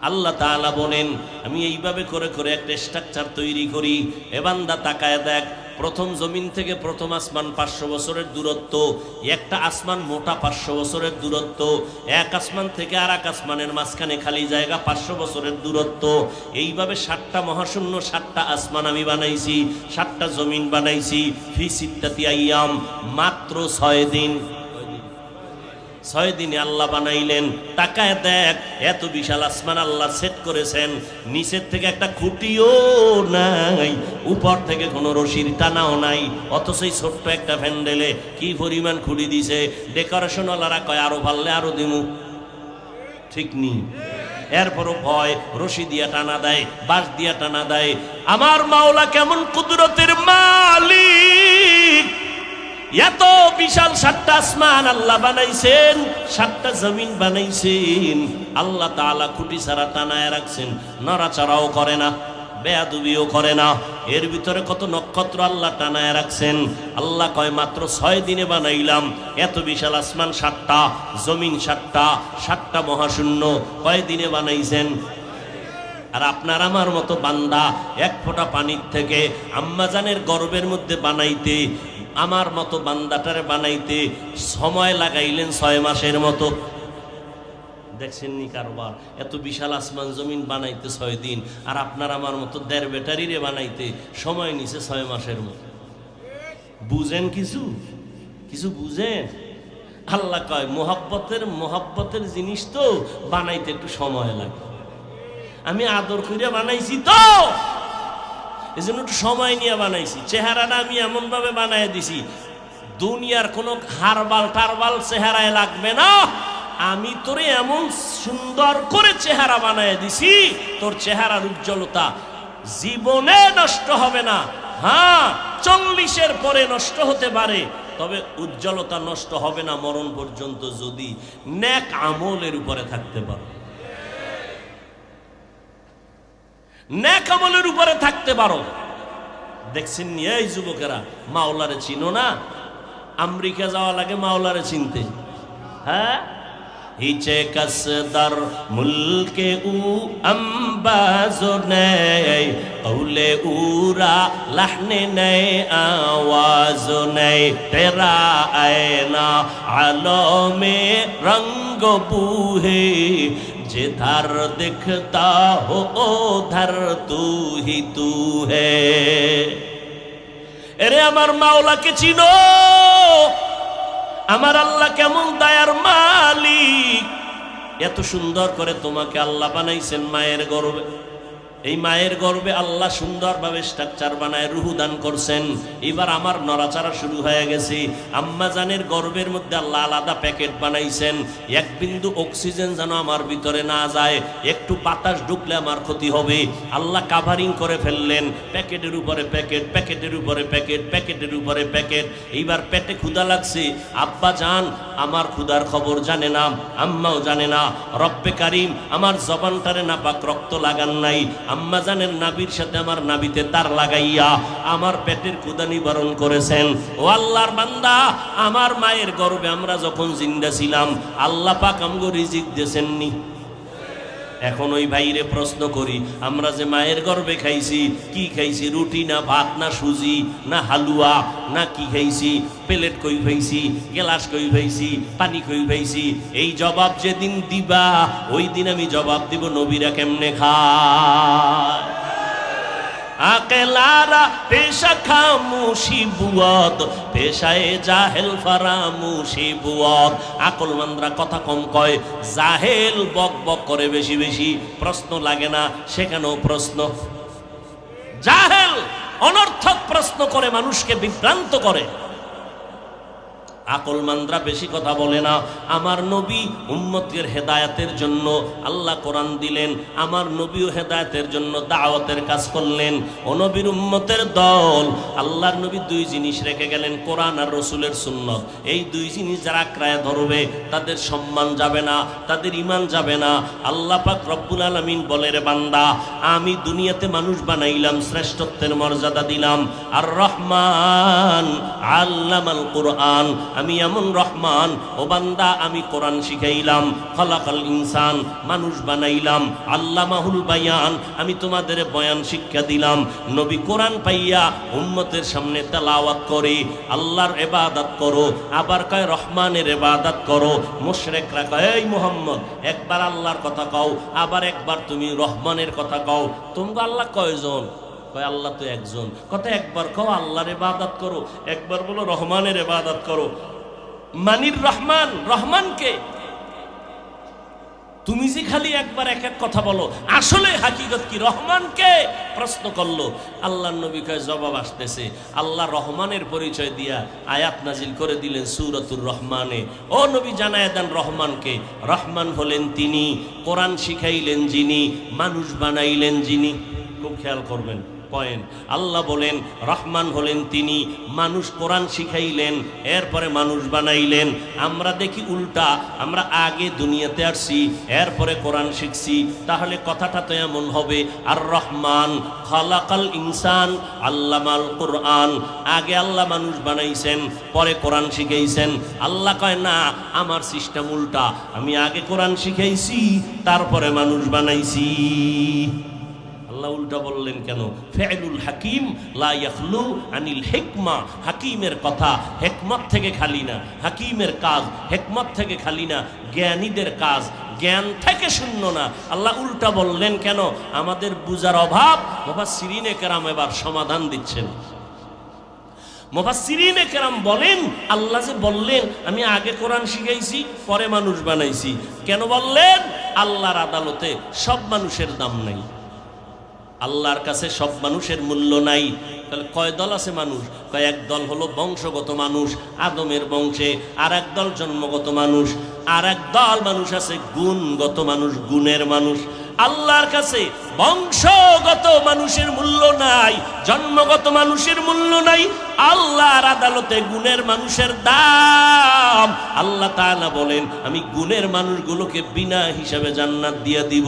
[SPEAKER 1] আল্লাহ তাআলা বলেন, আমি এইভাবে করে করে একটা স্ট্রাকচার তৈরি করি। এ বান্দা তাকায় দেখ, প্রথম জমিন থেকে প্রথম আসমান 500 বছরের দূরত্ব, একটা আসমান মোটা 500 বছরের দূরত্ব, এক আসমান থেকে আর এক আসমানের মাঝখানে খালি জায়গা 500 বছরের দূরত্ব। এইভাবে 7টা মহাশূন্য, 7টা আসমান আমি বানাইছি, 7টা জমিন বানাইছি। ফি সিত্তাতি আইয়াম, মাত্র 6 দিন। 6 দিনে আল্লাহ বানাইলেন। তাকায় দেখ, এত বিশাল আসমান আল্লাহ সেট করেছেন, নিচের থেকে একটা খুঁটিও নাই, উপর থেকে কোনো রশির টানাও নাই, অথচ এই ছোট্ট একটা প্যান্ডেলে কি পরিমাণ খুঁটি দিছে। ডেকোরেশন ওয়ালারা কয় আরো পারলে আরো দিমু, ঠিক নি? এরপরও ভয়, রশি দিয়া টানা দেয়, বাঁশ দিয়া টানা দেয়। আমার মাওলা কেমন কুদরতের মালিক! এত বিশাল 7টা আসমান আল্লাহ বানাইছেন, 7টা জমিন বানাইছেন। আল্লাহ তাআলা খুঁটি ছাড়া টানায় রাখছেন, নড়াচড়াও করে না, বেয়াদবিও করে না। এর ভিতরে কত নক্ষত্র আল্লাহ টানায় রাখছেন। আল্লাহ কয় মাত্র 6 দিনে বানাইলাম এত বিশাল আসমান 7টা, জমিন 7টা, 7টা মহাশূন্য। কয় দিনে বানাইছেন? আর আপনার আমার মতো বান্দা এক ফোঁটা পানির থেকে আম্মাজানের গর্ভের মধ্যে বানাইতে, আমার মতো বান্দাটারে বানাইতে সময় লাগাইলেন 6 মাসের মতো। দেখছেন নি কারবার? এত বিশাল আসমান জমিন বানাইতে 6 দিন, আর আপনার আমার মতো 1.5 ব্যাটারিরে বানাইতে সময় নিছে 6 মাসের মতো। বুঝেন কিছু? কিছু বুঝেন? আল্লাহ কয় মোহাব্বতের জিনিস তো বানাইতে একটু সময় লাগে। আমি আদর করে বানাইছি তো, এই জন্য একটু সময় নিয়ে বানাইছি। চেহারাটা আমি এমন ভাবে বানাই দিছি, দুনিয়ার কোনো হারবাল টারবাল চেহারায় লাগবে না। আমি তোরে এমন সুন্দর করে চেহারা বানায় দিছি, তোর চেহারার উজ্জ্বলতা জীবনে নষ্ট হবে না। হ্যাঁ, 40-এর পরে নষ্ট হতে পারে, তবে উজ্জ্বলতা নষ্ট হবে না মরণ পর্যন্ত, যদি নেক আমলের উপরে থাকতে পারো। নেক আমলের উপরে থাকতে পারো। দেখছেন নি এই যুবকেরা, মাওলারে চিনো না? আমেরিকা যাওয়া লাগে মাওলারে চিনতে। হ্যাঁ, হিচে কসদার মুলকে উ আম্বাজো নেই, কৌলে উরা লাহনে নেই, আওয়াজ নেই, তেরা আয়না আলমে রঙ্গ বুহে, जिधर दिखता हो उधर तू ही तू है। এরে আমার মাওলাকে চিনো, আমার আল্লাহ কেমন দয়ার মালিক। এত সুন্দর করে তোমাকে আল্লাহ বানাইছেন মায়ের গর্ভে। এই মায়ের গর্ভে আল্লাহ সুন্দরভাবে স্ট্রাকচার বানায় রুহু দান করছেন। এবার আমার নড়াচড়া শুরু হয়ে গেছে। আম্মা জানের গর্ভের মধ্যে আল্লাহ আলাদা প্যাকেট বানাইছেন, এক বিন্দু অক্সিজেন যেন আমার ভিতরে না যায়, একটু বাতাস ঢুকলে আমার ক্ষতি হবে। আল্লাহ কাভারিং করে ফেললেন, প্যাকেটের উপরে প্যাকেট, প্যাকেটের উপরে প্যাকেট, প্যাকেটের উপরে প্যাকেট। এইবার পেটে ক্ষুধা লাগছে, আব্বা জান আমার ক্ষুধার খবর জানে না, আম্মাও জানে না। রব্বে কারিম আমার জবানটারে নাপাক রক্ত লাগান নাই, আম্মা জানের নাবির সাথে আমার নাবিতে তার লাগাইয়া আমার পেটের ক্ষুধা নিবারণ করেছেন। ও আল্লাহর বান্দা, আমার মায়ের গর্ভে আমরা যখন জিন্দা ছিলাম আল্লাহ পাক আমগো রিজিক দিয়েছেননি? এখন ওই ভাইরে প্রশ্ন করি, আমরা যে মায়ের গর্ভে খাইছি, কি খাইছি? রুটি না ভাত না সুজি না হালুয়া না কি খাইছি? প্লেট কই খাইছি, গ্লাস কই খাইছি, পানি কই খাইছি? এই জবাব যেদিন দিবা ওই দিন আমি জবাব দিব নবীরা কেমনে খায়। আকেলারা পেশা খামুশি বুয়াদ, পেশায় জাহেল ফারামুশি বুয়াদ। আকলমানরা কথা কম কয়, জাহেল বক বক করে বেশি বেশি, প্রশ্ন লাগে না সেখানেও প্রশ্ন। জাহেল অনর্থক প্রশ্ন করে মানুষকে বিভ্রান্ত করে। আকলমানরা বেশি কথা বলে না। আমার নবী উম্মতের হেদায়েতের জন্য আল্লাহ কোরআন দিলেন, আমার নবীও হেদায়েতের জন্য দাওয়াতের কাজ করলেন। ও নবীর উম্মতের দল, আল্লাহর নবী দুই জিনিস রেখে গেলেন, কোরআন আর রসুলের সুন্নাত। এই দুই জিনিস যারা আঁকড়ায় ধরবে তাদের সম্মান যাবে না, তাদের ঈমান যাবে না। আল্লাহ পাক রব্বুল আলামিন বলে, রে বান্দা, আমি দুনিয়াতে মানুষ বানাইলাম, শ্রেষ্ঠত্বের মর্যাদা দিলাম। আর রহমান আল্লামাল কোরআন, আমি এমন রহমান, ও বান্দা আমি কোরআন শিখাইলাম। খলাকাল ইনসান, মানুষ বানাইলাম। আল্লামাহুল বায়ান, আমি তোমাদের বয়ান শিক্ষা দিলাম। নবী কোরআন পাইয়া উম্মতের সামনে তেলাওয়াত করে আল্লাহর ইবাদত করো, আবার কয় রহমানের ইবাদত করো। মুশরিকরা কয়, এই মুহাম্মদ একবার আল্লাহর কথা কও, আবার একবার তুমি রহমানের কথা কও। তোমরা আল্লাহ কয়জন? কয় আল্লাহ তো একজন। কথা একবার কও আল্লাহর ইবাদত করো, একবার বলো রহমানের ইবাদত করো। মানির রহমান, রহমানকে তুমি যে খালি একবার এক এক কথা বলো, আসলে হাকিকত কি? রহমানকে প্রশ্ন করলো। আল্লাহর নবী কয় জবাব আসতেছে। আল্লাহ রহমানের পরিচয় দিয়া আয়াত নাজিল করে দিলেন সূরাতুর রহমানে। ও নবী জানায় দেন রহমানকে। রহমান হলেন তিনি, কোরআন শিখাইলেন যিনি, মানুষ বানাইলেন যিনি। খুব খেয়াল করবেন পয়েন্ট। আল্লাহ বলেন রহমান হলেন তিনি, মানুষ কোরআন শিখাইলেন, এরপরে মানুষ বানাইলেন। আমরা দেখি উল্টা, আমরা আগে দুনিয়াতে আসছি, এরপরে কোরআন শিখছি। তাহলে কথাটা তো এমন হবে, আর রহমান খালাকাল ইনসান আল্লামাল কোরআন, আগে আল্লাহ মানুষ বানাইছেন, পরে কোরআন শিখাইছেন। আল্লাহ কয় না, আমার সিস্টেম উল্টা, আমি আগে কোরআন শিখাইছি, তারপরে মানুষ বানাইছি। আল্লাহ উল্টা বললেন কেন? ফেলুল হাকিম লা ইয়াখলু আনিল হিকমা, হাকিমের কথা হিকমত থেকে খালি না, হাকিমের কাজ হিকমত থেকে খালি না, জ্ঞানীদের কাজ জ্ঞান থেকে শূন্য না। আল্লাহ উল্টা বললেন কেন? আমাদের বুঝার অভাব। মুফাসসিরিনে কেরাম এবার সমাধান দিচ্ছেন। মুফাসসিরিনে কেরাম বলেন, আল্লাহ যে বললেন আমি আগে কোরআন শিখাইছি, পরে মানুষ বানাইছি, কেন বললেন? আল্লাহর আদালতে সব মানুষের দাম নাই, আল্লাহর কাছে সব মানুষের মূল্য নাই। তাহলে কয় দল আছে মানুষ? কয় এক দল হলো বংশগত মানুষ, আদমের বংশে, আর এক দল জন্মগত মানুষ, আর এক দল মানুষ আছে গুণগত মানুষ, গুণের মানুষ। আল্লাহর কাছে বংশগত মানুষের মূল্য নাই, জন্মগত মানুষের মূল্য নাই। আল্লাহর আদালতে গুণের মানুষের দাম। আল্লাহ তাআলা বলেন আমি গুণের মানুষগুলোকে বিনা হিসাবে জান্নাত দিয়ে দিব।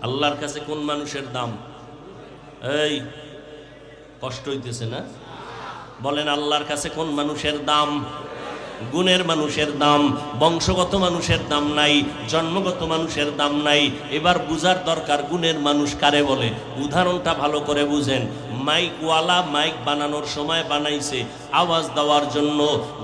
[SPEAKER 1] আল্লাহর কাছে কোন মানুষের দাম? এই কষ্ট হইতেছে না? বলেন আল্লাহর কাছে কোন মানুষের দাম? গুণের মানুষের দাম। বংশগত মানুষের দাম নাই, জন্মগত মানুষের দাম নাই। এবার বুঝার দরকার গুণের মানুষ কারে বলে। উদাহরণটা ভালো করে বুঝেন। মাইকওয়ালা মাইক বানানোর সময় বানাইছে আওয়াজ দেওয়ার জন্য।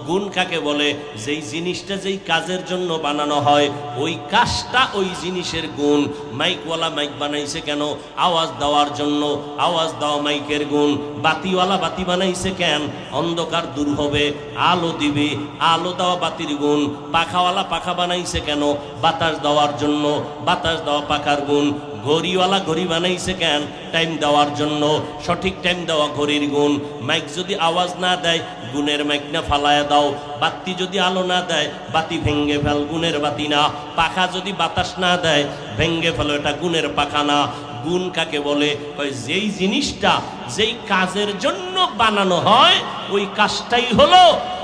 [SPEAKER 1] গুণ কাকে বলে? যেই জিনিসটা যেই কাজের জন্য বানানো হয়, ওই কাজটা ওই জিনিসের গুণ। মাইকওয়ালা মাইক বানাইছে কেন? আওয়াজ দেওয়ার জন্য, আওয়াজ দেওয়া মাইকের গুণ। বাতিওয়ালা বাতি বানাইছে কেন? অন্ধকার দূর হবে, আলো দিবে, আলো দেওয়া বাতির গুণ। পাখাওয়ালা পাখা বানাইছে কেন? বাতাস দেওয়ার জন্য, বাতাস দেওয়া পাখার গুণ। ঘড়িওয়ালা ঘড়ি বানাইছে কেন? টাইম দেওয়ার জন্য, সঠিক টাইম দেওয়া ঘড়ির গুণ। মাইক যদি আওয়াজ না দেয়, গুণের মাইক না, ফালায়া দাও। বাতি যদি আলো না দেয়, বাতি ভেঙ্গে ফেল, গুণের বাতি না। পাখা যদি বাতাস না দেয়, ভেঙ্গে ফেলো, এটা গুণের পাখা না। গুণ কাকে বলে? যেই জিনিসটা যেই কাজের জন্য বানানো হয়, ওই কাজটাই হলো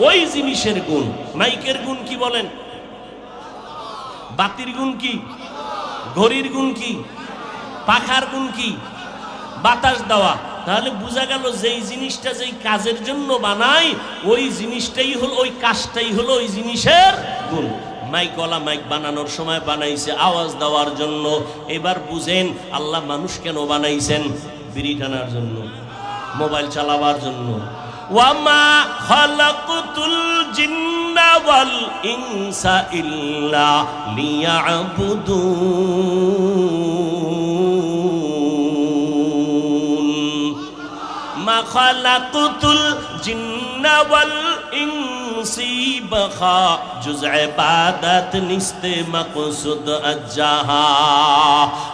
[SPEAKER 1] ওই জিনিসের গুণ। মাইকের গুণ কি বলেন? বাতির গুণ কি? ঘড়ির গুণ কি? পাখার গুণ কি? বাতাস দেওয়া। তাহলে বোঝা গেল যেই জিনিসটা যেই কাজের জন্য বানাই, ওই জিনিসটাই হলো, ওই কাজটাই হলো ওই জিনিসের গুণ। মাইকওয়ালা মাইক বানানোর সময় বানাইছে আওয়াজ দেওয়ার জন্য। এবার বুঝেন আল্লাহ মানুষ কেন বানাইছেন? বিড়ি টানার জন্য, মোবাইল চালাবার জন্য। ওয়ামা খালাকতুল জিন্না ওয়াল ইনসা ইল্লা লিয়াবুদুন। মা খালাকতুল জিন্না ওয়াল ইনসি বাখা জুজ ইবাদত নিস্তে মাকসুদ আজ্জাহা।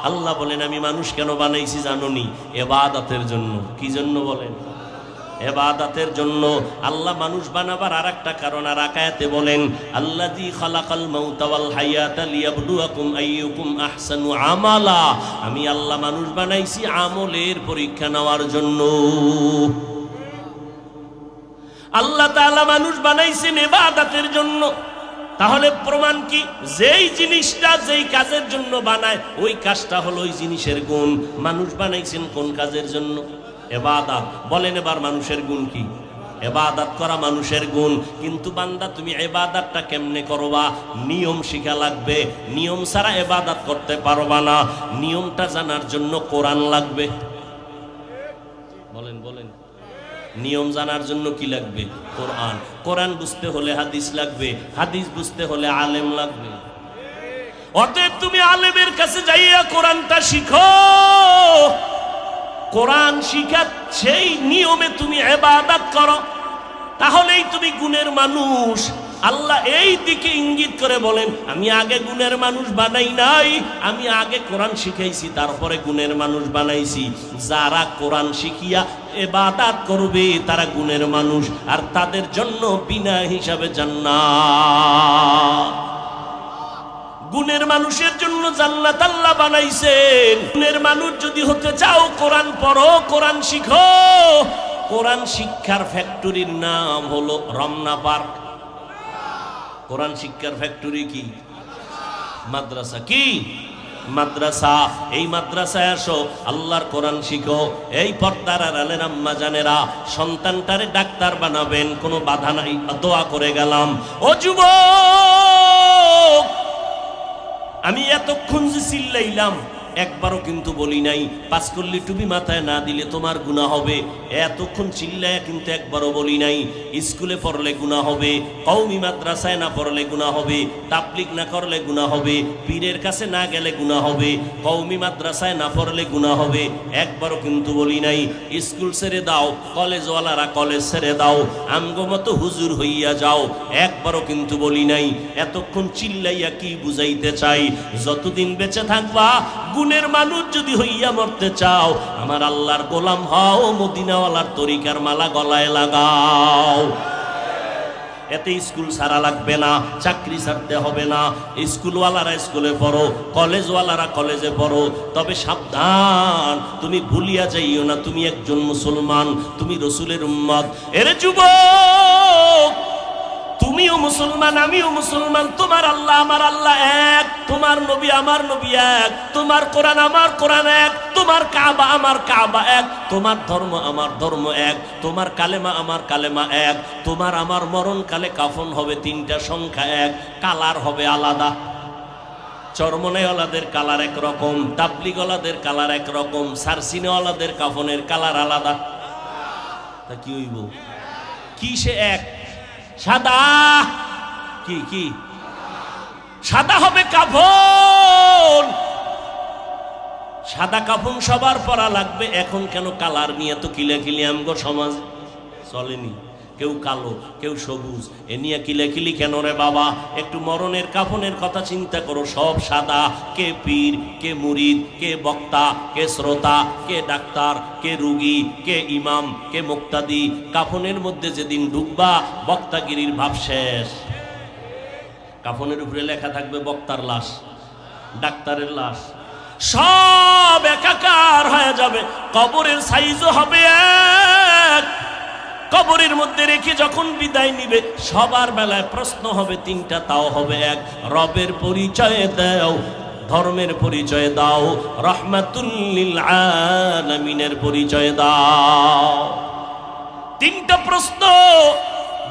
[SPEAKER 1] আল্লাহ বলেন আমি মানুষ কেন বানাইছি জানোনি? ইবাদতের জন্য। কি জন্য বলেন? ইবাদতের জন্য। আল্লাহ মানুষ বানাবার আরেকটা কারণ আর আয়াতে বলেন, আল্লাযী খালাকাল মাউতা ওয়াল হায়াতা লিয়াবলুয়াকুম আইয়ুকুম আহসানু আমালা। আমি আল্লাহ মানুষ বানাইছি আমলের পরীক্ষা নেওয়ার জন্য। আল্লাহ তাআলা মানুষ বানাইছেন ইবাদতের জন্য। তাহলে প্রমাণ কি? যেই জিনিসটা যেই কাজের জন্য বানায় ওই কাজটা হলো ওই জিনিসের গুণ। মানুষ বানাইছেন কোন কাজের জন্য? ইবাদত। বলেন এবার মানুষের গুণ কি? ইবাদত করা মানুষের গুণ। কিন্তু বান্দা তুমি ইবাদতটা কেমনে করবা? নিয়ম শিখা লাগবে। নিয়ম ছাড়া ইবাদত করতে পারবা না। নিয়মটা জানার জন্য কোরআন লাগবে। বলেন বলেন, নিয়ম জানার জন্য কি লাগবে? কোরআন। কোরআন বুঝতে হলে হাদিস লাগবে। হাদিস বুঝতে হলে আলেম লাগবে। অতএব তুমি আলেমের কাছে যাইয়া কোরআনটা শিখো। কোরআন শিখা সেই নিয়মে তুমি ইবাদত করো, তাহলেই তুমি গুণের মানুষ। আল্লাহ এই দিকে ইঙ্গিত করে বলেন, আমি আগে গুণের মানুষ বানাই নাই, আমি আগে কোরআন শিখাইছি, তারপরে গুণের মানুষ বানাইছি। যারা কোরআন শিখিয়া ইবাদত করবে তারা গুণের মানুষ, আর তাদের জন্য বিনা হিসাবে জান্নাত। গুণের মানুষের জন্য জান্নাত আল্লাহ বানাইছেন। গুণের মানুষ যদি হতে চাও কোরআন পড়ো, কোরআন শিখো। কোরআন শিক্ষার ফ্যাক্টরির নাম হলো রমনা পার্ক। কোরআন শিক্ষার ফ্যাক্টরি কি? মাদ্রাসা। কি মাদ্রাসা? এই মাদ্রাসায় আসো, আল্লাহর কোরআন শিখো। এই পর্দার আড়ালের আম্মা জানেরা, সন্তানটারে ডাক্তার বানাবেন, কোনো বাধা নাই, দোয়া করে গেলাম। ও যুবক, আমি এতক্ষণ যে চিল্লাইলাম একবারও কিন্তু বলি নাই পাঁচকল্লি টুপি মাথায় না দিলে তোমার গুনাহ হবে। এতক্ষণ চিল্লায় কিন্তু একবারও বলি নাই স্কুলে পড়লে গুনাহ হবে, কওমি মাদ্রাসায় না পড়লে গুনাহ হবে, তাবলীগ না করলে গুনাহ হবে, পীরের কাছে না গেলে গুনাহ হবে, কওমি মাদ্রাসায় না পড়লে গুনাহ হবে। একবারও কিন্তু বলি নাই স্কুল ছেড়ে দাও, কলেজওয়ালারা কলেজ ছেড়ে দাও, আমগো মতো হুজুর হইয়া যাও। একবারও কিন্তু বলি নাই। এতক্ষণ চিল্লাইয়া কি বুঝাইতে চাই? যতদিন বেঁচে থাকবা গুণের মানুষ যদি হইয়া মরতে চাও, আমার আল্লাহর গোলাম হও, মদিনাওয়ালার তরিকার মালা গলায় লাগাও। এতে স্কুল ছাড়া লাগবে না, চাকরি ছাড়তে হবে না। স্কুলওয়ালারা স্কুলে পড়ো, কলেজওয়ালারা কলেজে পড়ো। তবে সাবধান, তুমি ভুলিয়া যাইও না তুমি একজন মুসলমান, তুমি রসুলের উম্মত। এরে যুবক, তুমিও মুসলমান, আমিও মুসলমান। তোমার আল্লাহ আমার আল্লাহ এক, তোমার নবী আমার নবী এক, তোমার কোরআন আমার কোরআন এক, তোমার কাবা আমার কাবা এক, তোমার ধর্ম আমার ধর্ম এক, তোমার কালেমা আমার কালেমা এক, তোমার আমার মরণকালে কাফন হবে তিনটা সংখ্যা এক, কালার হবে আলাদা। চরমনেওয়ালাদের কালার একরকম, তাবলিগওয়ালাদের কালার একরকম, সারসিনেওয়ালাদের কাফনের কালার আলাদা। তা কি হইব? কি সে এক? সাদা। কি কি? সাদা হবে কাফন। সাদা কাফন সবার পরা লাগবে। এখন কেন কালার নিয়ে তো কিলাকিলি আমগো সমাজ চলেনি? কেউ কালো, কেউ সবুজ, এ নিয়ে কিলাকিলি কেন রে বাবা? একটু মরণের কাফনের কথা চিন্তা করো। সব সাদা। কে পীর, কে মুরিদ, কে বক্তা, কে শ্রোতা, কে ডাক্তার, কে রুগী, কে ইমাম, কে মুক্তাদি। কাফনের মধ্যে যেদিন ঢুকবা বক্তাগিরির ভাব শেষ। কাফনের উপরে লেখা থাকবে বক্তার লাশ, ডাক্তারের লাশ, সব একাকার হয়ে যাবে। কবরের সাইজও হবে এক। কবরের মধ্যে রেখে যখন বিদায় নিবে সবার বেলায় প্রশ্ন হবে তিনটা, তাও হবে এক। রবের পরিচয় দাও, ধর্মের পরিচয় দাও, রাহমাতুল লিল আলামিনের পরিচয় দাও। তিনটা প্রশ্ন।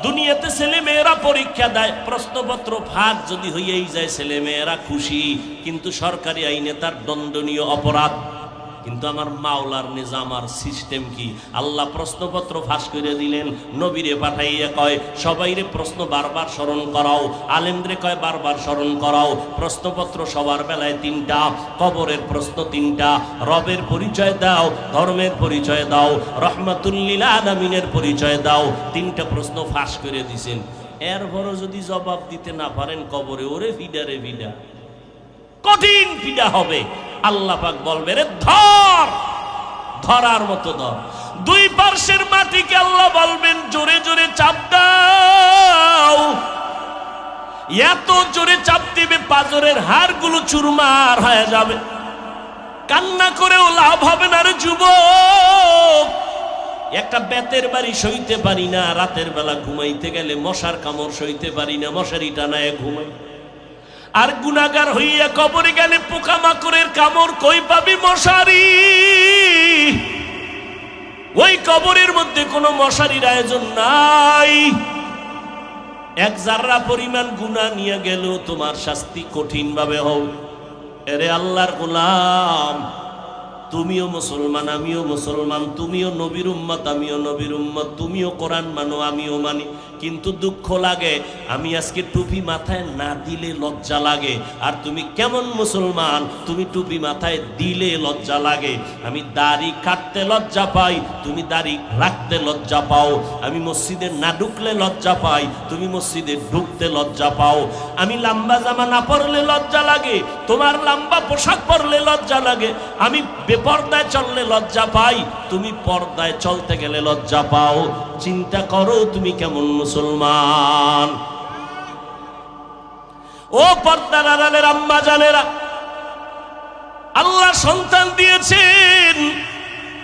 [SPEAKER 1] দুনিয়াতে ছেলে মেয়েরা পরীক্ষা দেয়, প্রশ্নপত্র ফাঁক যদি হইয়াই যায় ছেলে মেয়েরা খুশি, কিন্তু সরকারি আইনে তার দণ্ডনীয় অপরাধ। কিন্তু আমার মাওলার নিজাম আর সিস্টেম কি? আল্লাহ প্রশ্নপত্র ফাঁস করে দিলেন, নবীরে পাঠাইয়া কয় সবাইরে প্রশ্ন বারবার স্মরণ করাও, আলেমরে কয় বারবার স্মরণ করাও। প্রশ্নপত্র সবার বেলায় তিনটা, কবরের প্রশ্ন তিনটা, রবের পরিচয় দাও, ধর্মের পরিচয় দাও, রাহমাতুল লিল আলামিনের পরিচয় দাও। তিনটা প্রশ্ন ফাঁস করে দিছেন। এরপরও যদি জবাব দিতে না পারেন কবরে ওরে ভিডা রে ভিডা, কঠিন ভিডা হবে। আল্লাহ পাক বলবে রে ধর, ধরার মতো ধর। দুই পার্শ্বের মাটিকে আল্লাহ বলবেন জোরে জোরে চাপ দাও। এত জোরে চাপ দিবে পাঁজরের হাড়গুলো চুরমার হয়ে যাবে। কান্না করেও লাভ হবে না রে যুবক। একটা বেতের বাড়ি সইতে পারি না, রাতের বেলা ঘুমাইতে গেলে মশার কামড় সইতে পারি না, মশারি টানায় ঘুমাই। আর গুনাহগার হইয়া কবরে গেলে পোকামাকড়ের কামড় কই পাবি? মশারি। ওই কবরের মধ্যে কোনো মশারির আয়োজন নাই। এক জাররা পরিমাণ গুনাহ নিয়ে গেলেও তোমার শাস্তি কঠিন ভাবে হবে। এরে আল্লাহর গোলাম, তুমিও মুসলমান আমিও মুসলমান, তুমিও নবীর উম্মত আমিও নবীর উম্মত, তুমিও কোরআন মানো আমিও মানি, কিন্তু দুঃখ লাগে আমি আজকে টুপি মাথায় না দিলে লজ্জা লাগে। আর তুমি কেমন মুসলমান, তুমি টুপি মাথায় দিলে লজ্জা লাগে। আমি দাড়ি কাটতে লজ্জা পাই, তুমি দাড়ি রাখতে লজ্জা পাও। আমি মসজিদে না ঢুকলে লজ্জা পাই, তুমি মসজিদে ঢুকতে লজ্জা পাও। আমি লম্বা জামা না পরলে লজ্জা লাগে, তোমার লম্বা পোশাক পরলে লজ্জা লাগে। আমি বেপর্দায় চললে লজ্জা পাই, তুমি পর্দায় চলতে গেলে লজ্জা পাও। চিন্তা করো তুমি কেমন মুসলমান। ও পর্দার আড়ালের আম্মা জানেরা, আল্লাহ সন্তান দিয়েছেন।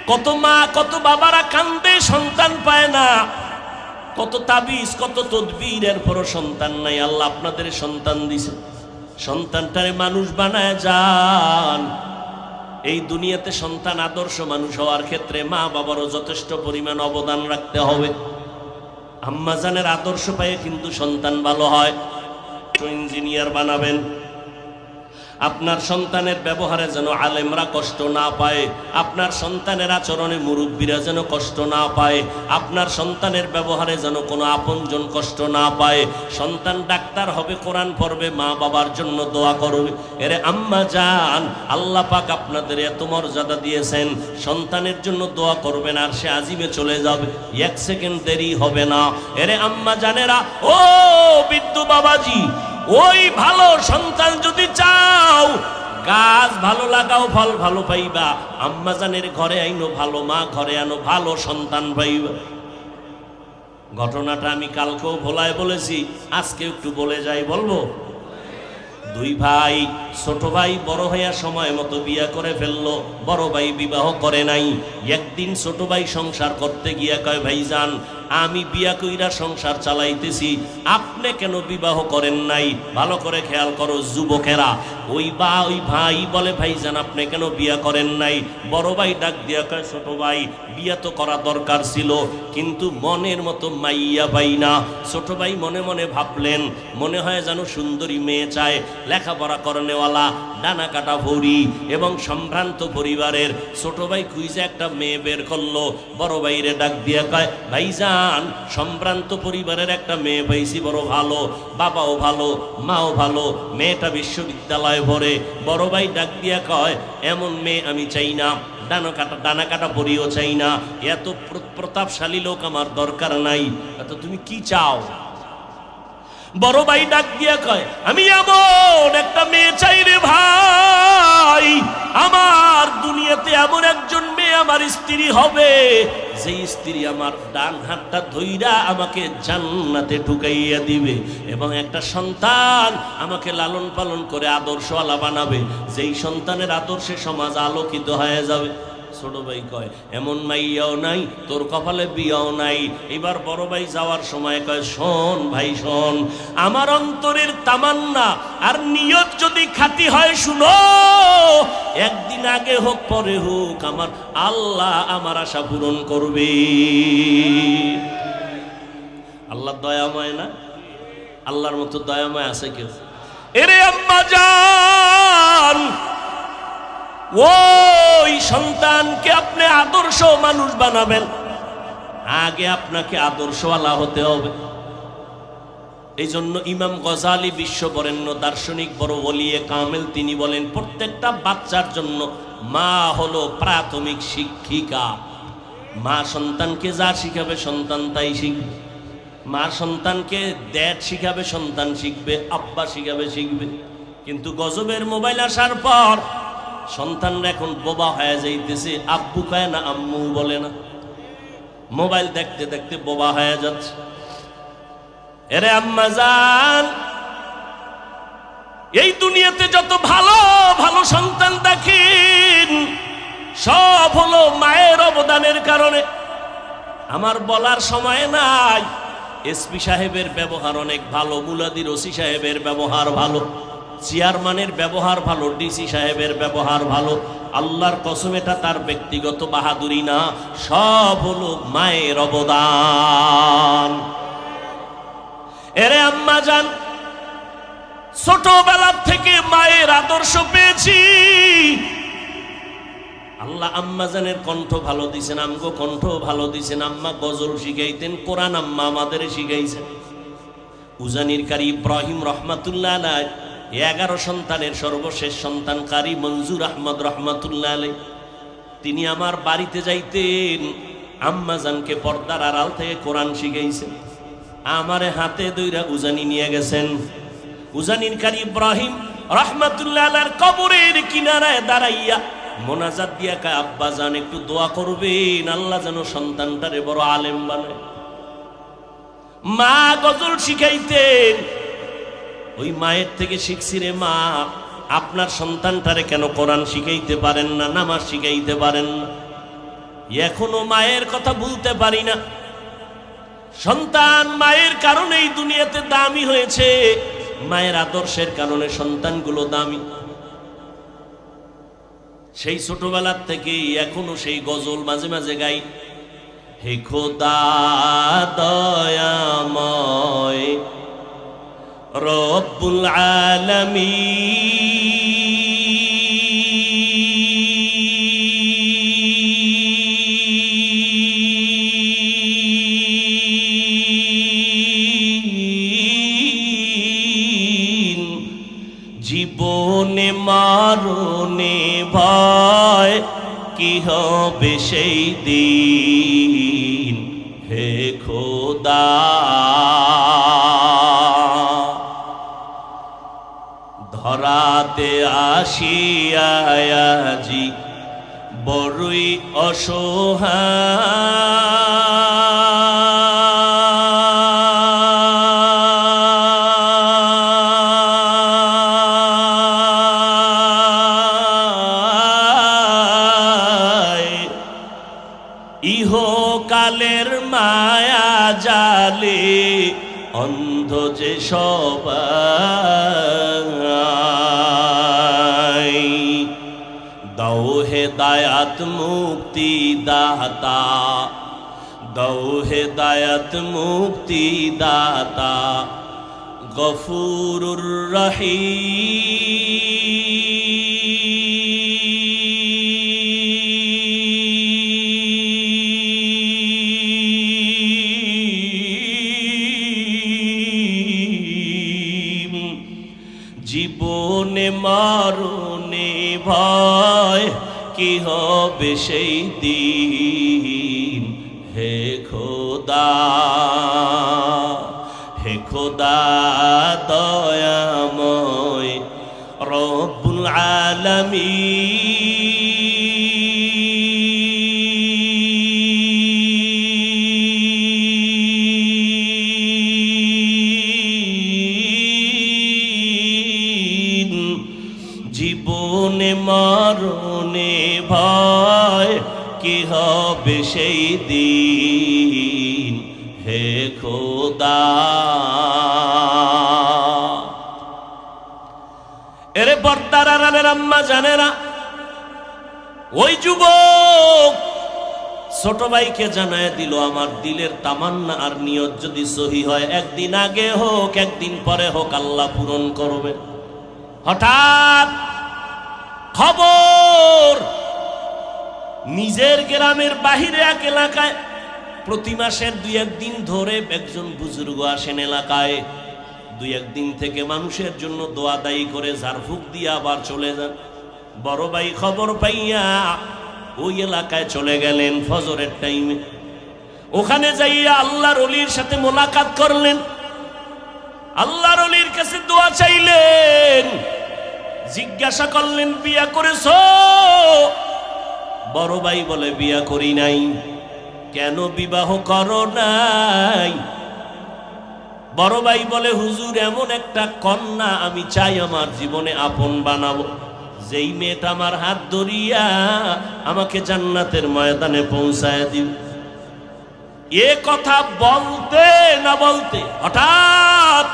[SPEAKER 1] কত মা কত বাবারা কান্দে সন্তান পায় না, কত তাবিজ কত তদবির, এরপরও সন্তান নাই। আল্লাহ আপনাদের সন্তান দিছে, সন্তানটারে মানুষ বানায় যান। এই দুনিয়াতে সন্তান আদর্শ মানুষ হওয়ার ক্ষেত্রে মা বাবারও যথেষ্ট পরিমাণ অবদান রাখতে হবে। আম্মা জানের আদর্শ পায়ে কিন্তু সন্তান ভালো হয়। ইঞ্জিনিয়ার বানাবেন, আপনার সন্তানের ব্যবহারে যেন আলেমরা কষ্ট না পায়, আপনার সন্তানের আচরণে মুরব্বীরা যেন কষ্ট না পায়, আপনার সন্তানের ব্যবহারে যেন কোনো আপনজন কষ্ট না পায়। সন্তান ডাক্তার হবে, কোরআন পড়বে, মা বাবার জন্য দোয়া করবে। এরে আম্মা জান, আল্লাহ পাক আপনাদের এত মর্যাদা দিয়েছেন, সন্তানের জন্য দোয়া করবেন আর সে আজিমে চলে যাবে, এক সেকেন্ড দেরি হবে না। এরে আম্মা জানেরা, ও বিদ্যু বাবাজি, ওই ভালো সন্তান যদি চাও, গাছ ভালো লাগাও, ফল ভালো পাইবা। আম্মা জানের ঘরে আইনো ভালো মা, ঘরে আনো ভালো সন্তান পাইবা। ঘটনাটা আমি কালকেও ভোলায় বলেছি, আজকে একটু বলে যাই, বলবো। দুই ভাই, ছোট ভাই বড় হইয়া সময় মতো বিয়া করে ফেললো, বড় ভাই বিবাহ করে নাই। একদিন ছোট ভাই সংসার করতে গিয়া কয়, ভাইজান আমি বিয়া কইরা সংসার চালাইতেছি, আপনি কেন বিবাহ করেন নাই? ভালো করে খেয়াল করো যুবকেরা। ওই ভাই বলে, ভাইজান আপনি কেন বিয়া করেন নাই? বড় ভাই ডাক দিয়া কয়, ছোট ভাই বিয়া তো করা দরকার ছিল, কিন্তু মনের মতো মাইয়া পাই না। ছোট ভাই মনে মনে ভাবলেন, মনে হয় যেন সুন্দরী মেয়ে চায়, লেখাপড়া করেনেওয়ালা, ডানা কাটা ভরি এবং সম্ভ্রান্ত পরিবারের। ছোট ভাই খুঁজে একটা মেয়ে বের করলো, বড় ভাইরে ডাক দিয়া কয়, ভাইজান সম্ভ্রান্ত পরিবারের একটা মেয়ে পাইছি, বড় ভালো, বাবাও ভালো মাও ভালো, মেয়েটা বিশ্ববিদ্যালয়ে পড়ে। বড় ভাই ডাক দিয়া কয়, এমন মেয়ে আমি চাই না, ডানা কাটা পরিও চাই না, এত প্রতাপশালী লোক আমার দরকার নাই। এত তুমি কি চাও? বড় ভাই ডাক দিয়া কয়, আমি এমন একটা মেয়ে চাই রে ভাই, আমার দুনিয়াতে এমন একজন মেয়ে আমার স্ত্রী হবে, যে স্ত্রী আমার ডান হাতটা ধইরা আমাকে জান্নাতে ঢুকাইয়া দিবে এবং একটা সন্তান আমাকে লালন পালন করে আদর্শওয়ালা বানাবে, যেই সন্তানের আদর্শে সমাজ আলোকিত হয়ে যাবে। ছোট ভাই কয়, এমন মাইয়াও নাই, তোর কপালে বিয়াও নাই। এবার বড় ভাই যাওয়ার সময় কয়, শোন ভাই শোন, আমার অন্তরের তামান্না আর নিয়ত যদি খাঁটি হয়, শুনো, একদিন আগে হোক পরে হোক আমার আল্লাহ আমার আশা পূরণ করবে। আল্লাহ দয়াময় না? আল্লাহর মতো দয়াময় আছে কেউ? এরে আম্মা জান, ওই সন্তানকে আপনি আদর্শ মানুষ বানাবেন, আগে আপনাকে আদর্শওয়ালা হতে হবে। এই জন্য ইমাম গজালি বিশ্ববরেণ্য দার্শনিক বড় ওলিয়ে কামেল, তিনি বলেন, প্রত্যেকটা বাচ্চার জন্য মা হলো প্রাথমিক শিক্ষিকা। মা সন্তানকে যা শিখাবে সন্তান তাই শিখবে। মা সন্তানকে ড্যাড শিখাবে, সন্তান শিখবে, আব্বা শিখবে। কিন্তু গজবের মোবাইল আসার পর সন্তানরা এখন বোবা হয়ে যাইতেছে, আব্বু কয় না আম্মু বলে না। মোবাইল দেখতে দেখতে বোবা হয়ে যাচ্ছে। এরে আম্মা জান, এই দুনিয়াতে যত ভালো ভালো সন্তান দেখেন সব হলো মায়ের অবদানের কারণে। আমার বলার সময় নাই, এসপি সাহেবের ব্যবহার অনেক ভালো, মুলাদির ওসি সাহেবের ব্যবহার ভালো, চেয়ারম্যানের ব্যবহার ভালো, ডিসি সাহেবের ব্যবহার ভালো। আল্লাহর কসম এটা তার ব্যক্তিগত বাহাদুরি না, সব হলো মায়ের অবদান। এরে আম্মা জান, ছোটবেলা থেকে মায়ের আদর্শ পেয়েছি। আল্লাহ আম্মা জানের কণ্ঠ ভালো দিছেন, আমগো কণ্ঠ ভালো দিছেন। আম্মা গজল শিখাইতেন, কোরআন আম্মা আমাদের শিখাইছেন। উজানির কারি ইব্রাহিম রহমাতুল্লাহ আলাইহি 11 সন্তানের সর্বশেষ সন্তান কারি মঞ্জুর আহমদ রহমাতুল্লাহ আলাইহি, তিনি আমার বাড়িতে যাইতেন, আম্মা জানকে পর্দার আড়াল থেকে কোরআন শিখাইছেন। আমারে হাতে দইরা উজানি নিয়ে গেছেন। উজানির কারি ইব্রাহিম রহমাতুল্লাহ আলাইহির কবরের কিনারায় দাঁড়াইয়া মোনাজাত দিয়া কয়, আব্বা জান একটু দোয়া করবেন, আল্লাহ যেন সন্তানটারে বড় আলেম বানায়। মা গজল শিখাইতেন, ওই মায়ের থেকে শিখছি রে মা, আপনার সন্তানটারে কেন কোরআন শিখাইতে পারেন না, নামাজ শিখাইতে পারেন না? এখনো মায়ের কথা ভুলতে পারি না। সন্তান মায়ের কারণেই দুনিয়াতে দামি হয়েছে, মায়ের আদর্শের কারণে সন্তানগুলো দামি। সেই ছোটবেলার থেকে এখনো সেই গজল মাঝে মাঝে গাই। হে খোদা দয়াময় রব্বুল আলামিন, জীবনে মরণে ভয় কি হবে সেই দিন, হে খোদা ধরাতে আসিয়া আজি বড়ই অসহায়, ইহকালের মায়া জালে অন্ধ যে সবাই, দাও হেদায়াত মুক্তি দাতা, দাও হেদায়াত মুক্তি দাতা, গফুরুর রহিম। জীবনে মরণে ভয় কি হবে সেই দিন, হে খোদা, হে খোদা দয়াময় রব্বুল আলামিন, জীবনে মরণে ভয় কি হবে সেই দিন, হে খোদা। এরে পর্দার আড়ালের আম্মা জানেরা, ওই যুবক ছোট ভাইকে জানায় দিল, আমার দিলের তামান্না আর নিয়ত যদি সহি হয়, একদিন আগে হোক একদিন পরে হোক আল্লাহ পূরণ করবে। হঠাৎ খবর, নিজের গ্রামের বাহিরে এক এলাকায় প্রতি মাসের 2-1 দিন ধরে একজন বুজুর্গ আসেন এলাকায়। 2-1 দিন থেকে মানুষের জন্য দোয়া দায়ী করে ঝাড়ফুঁক দিয়ে আবার চলে যান। বড় ভাই খবর পাইয়া ওই এলাকায় চলে গেলেন ফজরের টাইমে। ওখানে যাইয়া আল্লাহর ওলির সাথে মোলাকাত করলেন, আল্লাহর ওলির কাছে দোয়া চাইলেন, জিজ্ঞাসা করলেন বিয়া করেছো? বড় ভাই বলে বিয়া করি নাই। কেন বিবাহ করো নাই? বড় ভাই বলে, হুজুর এমন একটা কন্যা আমি চাই আমার জীবনে আপন বানাবো, যেই মেয়েটা আমার হাত ধরিয়া আমাকে জান্নাতের ময়দানে পৌঁছায় দিবে। এ কথা বলতে না বলতে হঠাৎ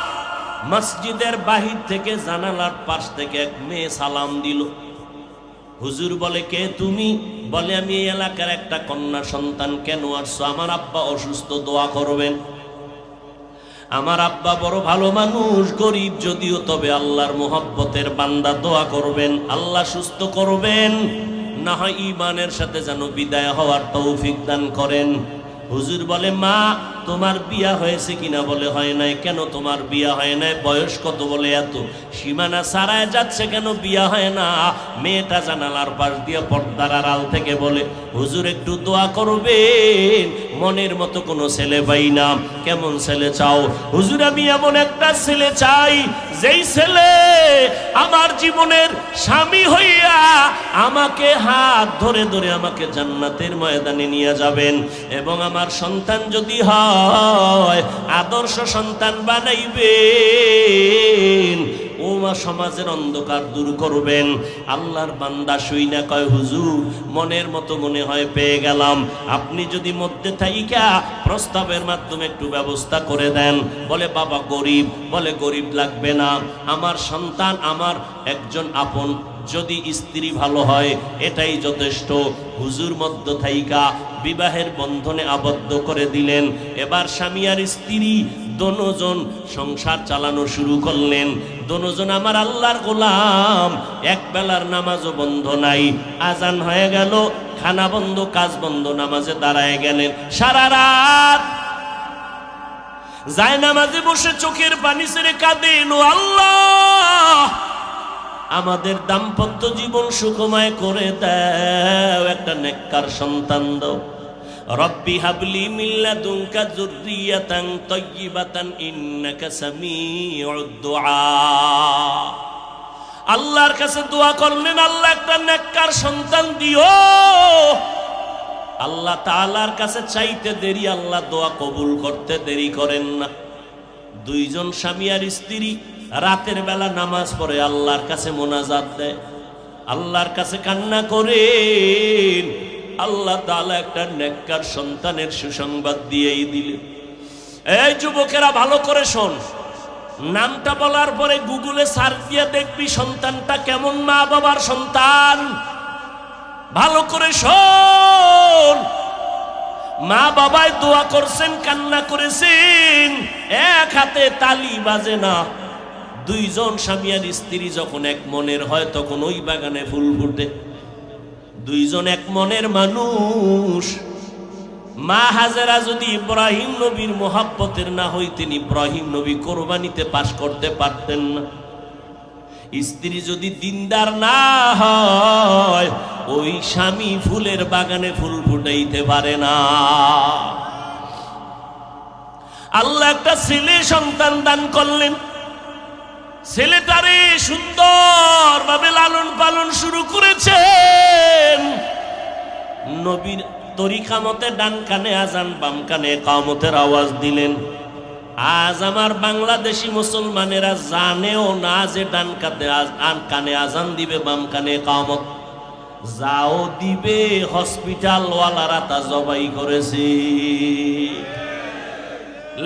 [SPEAKER 1] মসজিদের বাহির থেকে জানালার পাশ থেকে এক মেয়ে সালাম দিল। হুজুর বলে, কে তুমি? বলে, আমি এই এলাকার একটা কন্যা সন্তান। কেন আসছো? আমার আব্বা অসুস্থ, দোয়া করবেন। আমার আব্বা বড় ভালো মানুষ, গরিব যদিও, তবে আল্লাহর মোহাব্বতের বান্দা, দোয়া করবেন আল্লাহ সুস্থ করবেন, না হয় ঈমানের সাথে যেন বিদায় হওয়ার তৌফিক দান করেন। হুজুর বলে, মা তোমার বিয়া হয়েছে কিনা? বলে, হয় নাই। কেন তোমার বিয়া হয় নাই? বয়স কত? বলে, এত। সীমানা ছাড়ায় যাচ্ছে, কেন বিয়া হয় না? মেয়েটা জানালার পাশ দিয়ে পর্দার আড়াল থেকে বলে, হুজুর একটু দোয়া করবেন, মনের মতো কোনো ছেলে পাই না। কেমন ছেলে চাও? হুজুর আমি এমন একটা ছেলে চাই, যেই ছেলে আমার জীবনের স্বামী হইয়া আমাকে হাত ধরে ধরে আমাকে জান্নাতের ময়দানে নিয়ে যাবেন, এবং আমার সন্তান যদি হয় আদর্শ সন্তান বানাইবেন, ও মা সমাজের অন্ধকার দূর করবেন। আল্লাহর বান্দা শুই না কয়, হুজুর মনের মতো মনে হয় পেয়ে গেলাম, আপনি যদি মধ্যে থাইকা প্রস্তাবের মাধ্যমে একটু ব্যবস্থা করে দেন। বলে, বাবা গরিব। বলে, গরিব লাগবে না, আমার সন্তান আমার একজন আপন, যদি স্ত্রী ভালো হয় এটাই যথেষ্ট। হুজুর মধ্য থাইকা বিবাহের বন্ধনে আবদ্ধ করে দিলেন। এবার স্বামী আর স্ত্রী দোনোজন সংসার চালানো শুরু করলেন। দোনোজন আমার আল্লাহর গোলাম, এক বেলার নামাজও বন্ধ নাই। আজান হয়ে গেল, খানা বন্ধ, কাজ বন্ধ, নামাজে দাঁড়ায় গেলেন। সারা রাত যায় নামাজে বসে চোখের পানি ছেড়ে কাঁদেন, ও আল্লাহ আমাদের দাম্পত্য জীবন সুখময় করে দাও, একটা নেককার সন্তান দাও। রব্বি হাবলি মিন লাদুনকা যুররিয়াতান তাইয়্যিবাতান ইন্নাকা সামিউদ দুআ। আল্লাহর কাছে দোয়া করলেন, আল্লাহ একটা নেককার সন্তান দিও। আল্লাহ তাআলার কাছে চাইতে দেরি, আল্লাহ দোয়া কবুল করতে দেরি করেন না। দুইজন স্বামী আর স্ত্রী রাতের বেলা নামাজ পড়ে আল্লাহর কাছে মোনাজাত দেয়, আল্লাহর কাছে কান্না করেন। আল্লাহ তাআলা একটা নেককার সন্তানের সুসংবাদ দিয়েই দিলেন। এই যুবকেরা ভালো করে শোন, নামটা বলার পরে গুগলে সার্চ দিয়ে দেখবি সন্তানটা কেমন মা বাবার সন্তান। ভালো করে শোন, মা বাবায় দোয়া করছেন, কান্না করেছেন, এক হাতে তালি বাজে না। দুইজন স্বামী আর স্ত্রী যখন এক মনের হয় তখন ওই বাগানে ফুল ফুটে। দুইজন এক মনের মানুষ। মা হাজেরা যদি ইব্রাহিম নবীর মোহাব্বতের না হইতেন, ইব্রাহিম নবী কোরবানিতে পাশ করতে পারতেন না। স্ত্রী যদি দিনদার না হয়, ওই স্বামী ফুলের বাগানে ফুল ফুটাইতে পারে না। আল্লাহ একটা ছেলে সন্তান দান করলেন। ছেলেটারে সুন্দর ভাবে লালন পালন শুরু করেছেন। নবীর তরিকা মতে ডান কানে আজান, বাম কানে ইকামতের আওয়াজ দিলেন। আজ আমার বাংলাদেশি মুসলমানেরা জানেও না যে ডান কানে আজান দিবে, বাম কানে ইকামত। যাও দিবে, হসপিটাল ওয়ালারা তা জবাই করেছে।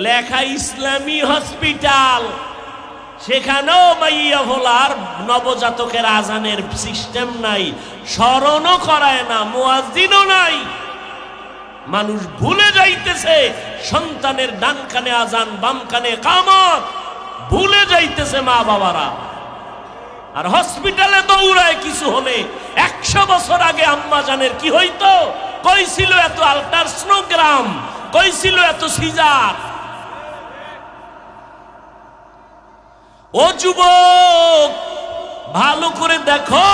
[SPEAKER 1] লেখা ইসলামী হসপিটাল, সেখানেও মাইয়া ভোলার নবজাতকের আজানের সিস্টেম নাই, স্মরণও করায় না, মুয়াজ্জিনও নাই। মানুষ ভুলে যাইতেছে সন্তানের ডান কানে আজান, বাম কানে ইকামত, ভুলে যাইতেছে মা বাবারা। আর হসপিটালে দৌড়ায় কিছু হলে। 100 বছর আগে আম্মা জানের কি হইতো? কই ছিল এত আল্ট্রাসোনোগ্রাম, কই ছিল এত সিজার? ও যুবক, ভালো করে দেখো,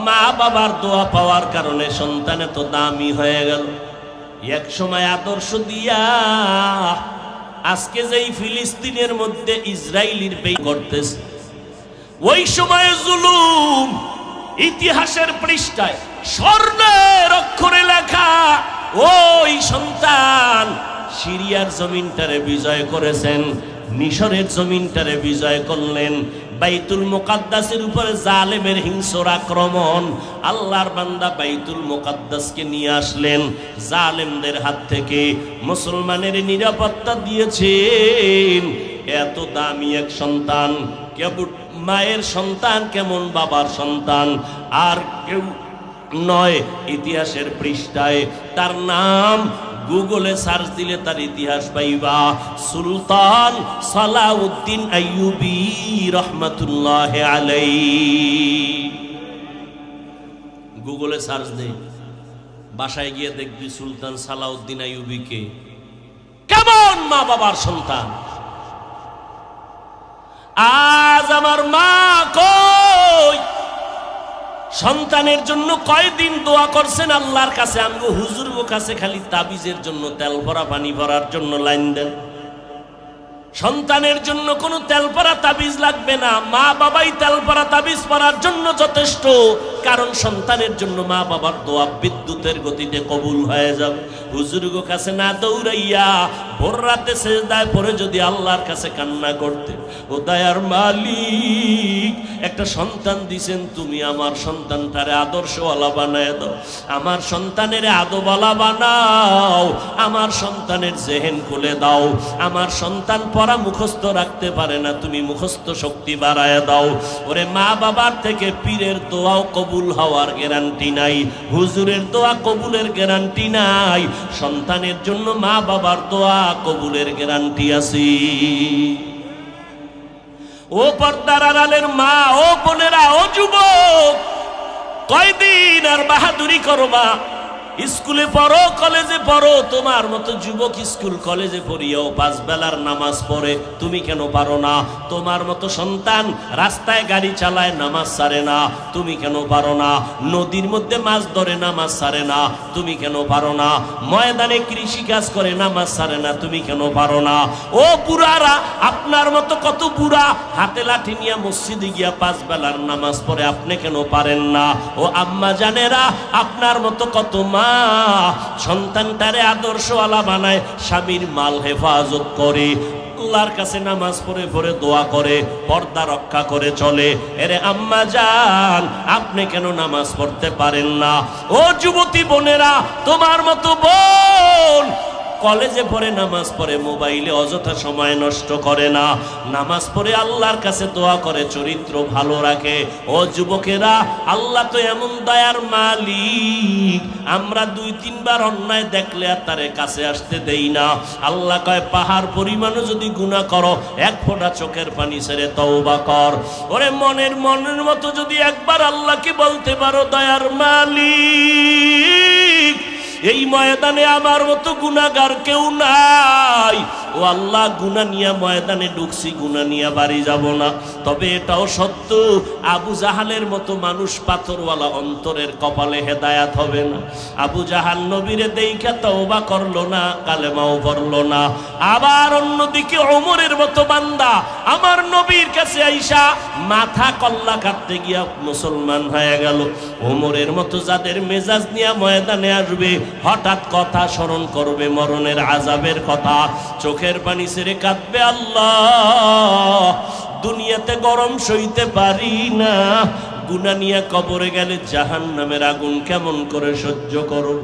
[SPEAKER 1] মা বাবার দোয়া পাওয়ার কারণে সন্তান এত দামি হয়ে গেল। এক সময় আদর্শ দিয়া আজকে যেই ফিলিস্তিনের মধ্যে ইসরায়েলির বেই করতেছে, ওই সময় জুলুম ইতিহাসের পৃষ্ঠায় স্বর্ণের অক্ষরে লেখা, ওই সন্তান সিরিয়ার জমিনটারে বিজয় করেছেন, মিশরের জমিনটারে বিজয় করলেন, বাইতুল মুকাদ্দাসের উপরে জালেমের হিংস্র আক্রমণ, আল্লাহর বান্দা বাইতুল মুকাদ্দাসকে নিয়ে আসলেন জালেমদের হাত থেকে, মুসলমানের নিরাপত্তা দিয়েছেন। এত দামি এক সন্তান, কেবল মায়ের সন্তান, কেমন বাবার সন্তান, আর কেউ নয়। ইতিহাসের পৃষ্ঠায় তার নাম গুগলে সার্চ দিলে তার ইতিহাস পাইবা, সুলতান সালাউদ্দিন আইয়ুবী রহমাতুল্লাহ আলাইহি। গুগলে সার্চ দে, বাসায় গিয়ে দেখবি সুলতান সালাউদ্দিন আইয়ুবীকে। কেমন মা বাবার সন্তান। আজ আমার মা কই? সন্তানের জন্য কয়দিন দোয়া করছেন আল্লাহর কাছে। আমগো হুজুরগো কাছে খালি তাবিজের জন্য, তেল ভরা পানি ভরার জন্য লাইন দেন। সন্তানের জন্য কোনো তেল ভরা তাবিজ লাগবে না, মা বাবাই তেল ভরা তাবিজ পরার জন্য যথেষ্ট। কারণ সন্তানের জন্য মা বাবার দোয়া বিদ্যুতের গতিতে কবুল হয়ে যাবে। হুজুরগো কাছে না দৌড়াইয়া ভোর রাতে সেজদায় পড়ে যদি আল্লাহর কাছে কান্না করতে, ও দয়ার মালিক একটা সন্তান দিছেন তুমি, আমার সন্তানটারে আদর্শওয়ালা বানায় দাও, আমার সন্তানের আদবওয়ালা বানাও, আমার সন্তানের জেহেন খুলে দাও, আমার সন্তান পড়া মুখস্থ রাখতে পারে না, তুমি মুখস্থ শক্তি বাড়ায় দাও। ওরে মা বাবার থেকে পীরের দোয়াও কবুল হওয়ার গ্যারান্টি নাই, হুজুরের দোয়া কবুলের গ্যারান্টি নাই, সন্তানের জন্য মা বাবার দোয়া কবুলের গ্যারান্টি আছে। ও পর্দার আড়ালের মা, ও বোনেরা, ও যুবক, কয়দিন আর বাহাদুরি করবা? স্কুলে পড়ো, কলেজে পড়ো, তোমার মতো যুবক স্কুল কলেজে পড়িয়াও 5 বেলার নামাজ পড়ে, তুমি কেন পারো না? তোমার মতো সন্তান রাস্তায় গাড়ি চালায়, নামাজ ছাড়ে না, তুমি কেন পারো না? নদীর মধ্যে মাছ ধরে, নামাজ ছাড়ে না, তুমি কেন পারো না? ময়দানে কৃষি কাজ করে, নামাজ ছাড়ে না, তুমি কেন পারো না? ও বুড়ারা, আপনার মতো কত বুড়া হাতে লাঠি নিয়ে মসজিদে গিয়া 5 বেলার নামাজ পড়ে, আপনি কেন পারেন না? ও আম্মা জানেরা, আপনার মতো কত মা সন্তানটারে আদর্শওয়ালা বানায়, স্বামীর মাল হেফাজত করে, আল্লাহর কাছে নামাজ পড়ে পড়ে দোয়া করে, পর্দা রক্ষা করে চলে। এরে আম্মা জান, আপনি কেন নামাজ পড়তে পারেন না? ও যুবতী বোনেরা, তোমার মতো বোন কলেজে পড়ে, নামাজ পড়ে, মোবাইলে অযথা সময় নষ্ট করে না, নামাজ পড়ে আল্লাহর কাছে দোয়া করে, চরিত্র ভালো রাখে। ও যুবকেরা, আল্লাহ তো এমন দয়ার মালিক, আমরা 2-3 বার অন্যায় দেখলে আর তারে কাছে আসতে দেই না। আল্লাহ কয়, পাহাড় পরিমাণও যদি গুনাহ করো, 1 ফোঁটা চোখের পানি ছেড়ে তওবা কর। ওরে মনের মতো যদি একবার আল্লাহকে বলতে পারো, দয়ার মালিক এই ময়দানে আমার মতো গুনাহগার কেউ নাই, ও আল্লাহ গুনাহ নিয়ে ময়দানে ঢুকছি, গুনাহ নিয়ে বাড়ি যাব না। তবে এটাও সত্য, আবু জাহালের মতো মানুষ পাথরওয়ালা অন্তরের কপালে হেদায়াত হবে না। আবু জাহাল নবীরে দেইখা তওবা করলো না, কালেমাও পড়লো না। আবার অন্যদিকে ওমরের মতো বান্দা আমার নবীর কাছে আইসা মাথা কল্লা কাটতে গিয়া মুসলমান হয়ে গেল। ওমরের মতো যাদের মেজাজ নিয়ে ময়দানে আসবে, হঠাৎ কথা স্মরণ করবে মরণের আযাবের কথা, চোখের পানি ছেড়ে কাঁদবে, আল্লাহ দুনিয়াতে গরম সইতে পারি না, গুনাহ নিয়ে কবরে গেলে জাহান্নামের আগুন কেমন করে সহ্য করব?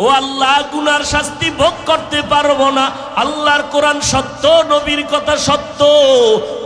[SPEAKER 1] ও আল্লাহ, গুনার শাস্তি ভোগ করতে পারবো না। আল্লাহর কোরআন সত্য, নবীর কথা সত্য,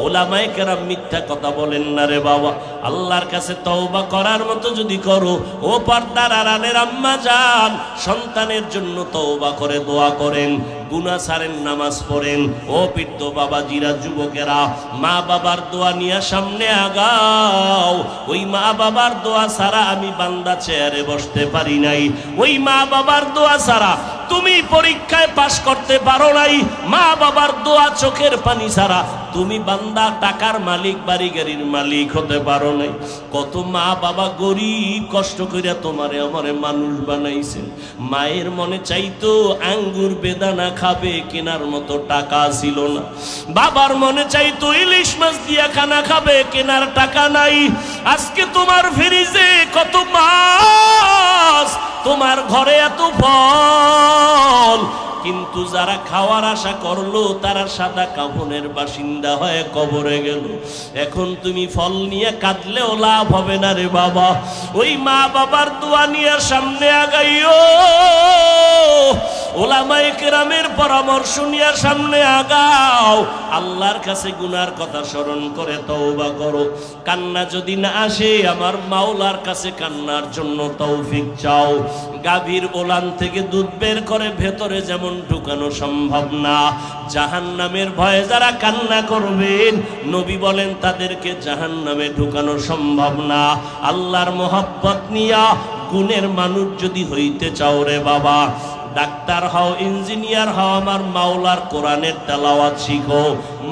[SPEAKER 1] ওলামায়ে কেরাম মিথ্যা কথা বলেন না রে বাবা। আল্লাহর কাছে তওবা করার মতো যদি করো, ও পর্দার আড়ালের আম্মা জান, সন্তানের জন্য তওবা করে দোয়া করেন, গুনাহ ছাড়েন, নামাজ পড়েন। ও বৃদ্ধ বাবাজিরা, যুবকেরা, মা বাবার দোয়া নিয়ে সামনে আগাও। ওই মা বাবার দোয়া ছাড়া আমি বান্দা চেয়ারে বসতে পারি নাই, ওই মা বাবার দোয়া ছাড়া তুমি পরীক্ষায় পাশ করতে পারো নাই, মা বাবার দোয়া চোখের পানি ছাড়া তুমি বান্দা টাকার মালিক, বাড়ি গাড়ির মালিক হতে পারো নাই। কত মা বাবা গরিব, কষ্ট করিয়া তোমারে আমারে মানুষ বানাইছেন। মায়ের মনে চাইতো আঙ্গুর বেদানা খাবে, কেনার মতো টাকা ছিল না। বাবার মনে চাইতো ইলিশ মাছ দিয়া খানা খাবে, কেনার টাকা নাই। আজকে তোমার ফ্রিজে কত মাছ, তোমার ঘরে এত ফল, কিন্তু যারা খাওয়ার আশা করলো তারা সাদা কাফনের বাসিন্দা হয়ে কবরে গেল। এখন তুমি ফল নিয়ে কাঁদলেও লাভ হবে না রে বাবা। ওই মা বাবার দোয়া নিয়ে সামনে আগাইও, ওলামায়ে কেরামের পরামর্শ নিয়ে সামনে আগাও। আল্লাহর কাছে গুনার কথা স্মরণ করে তওবা করো। কান্না যদি না আসে, আমার মাওলার কাছে কান্নার জন্য তৌফিক চাও। গাভীর ওলান থেকে দুধ বের করে ভেতরে যেমন ঢুকানো সম্ভব না, জাহান্নামের ভয়ে যারা কান্না করবেন, নবী বলেন তাদেরকে জাহান্নামে ঢুকানো সম্ভব না। আল্লাহর মোহাব্বত নিয়া গুণের মানুষ যদি হইতে চাও রে বাবা, ডাক্তার হও, ইঞ্জিনিয়ার হও, আমার মাওলার কোরআনের তেলাওয়াত শিখো,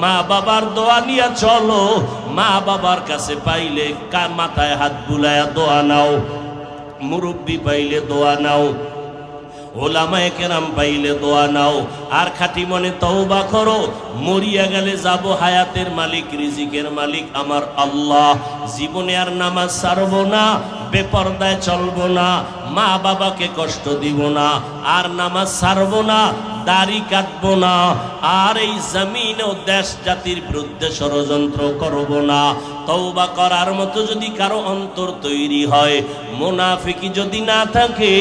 [SPEAKER 1] মা বাবার দোয়া নিয়ে চলো। মা বাবার কাছে পাইলে মাথায় হাত বুলায়া দোয়া নাও, মুরব্বী পাইলে দোয়া নাও, ওলামায়ে কেরাম পাইলে দোয়া নাও, আর খাঁটি মনে তওবা করো। মরিয়া গেলে যাব, হায়াতের মালিক রিজিকের মালিক আমার আল্লাহ। জীবনে আর নামাজ ছাড়বো না, বেপরদায় চলবো না, মা বাবাকে কষ্ট দিব না, আর নামাজ ছাড়বো না, দাড়ি কাটবো না, আর এই জমিন ও দেশ জাতির বিরুদ্ধে ষড়যন্ত্র করব না। তওবা করার মতো যদি কারো অন্তর তৈরি হয়, মুনাফিকি যদি না থাকে,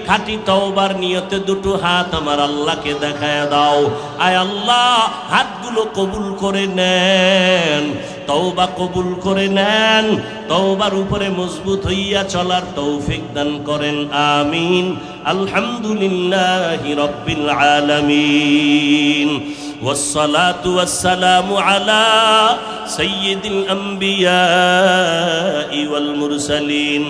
[SPEAKER 1] খাঁটি তওবার নিয়তে দুটো হাত আমার আল্লাহকে দেখায় দাও। আয় আল্লাহ, হাতগুলো কবুল করে নেন, তওবা কবুল করে নেন, তওবার উপরে মজবুত হইয়া চলার তৌফিক দান করেন, আমিন। আলহামদুলিল্লাহি রাব্বিল আলামিন, والصلاة والسلام على سيد الأنبياء والمرسلين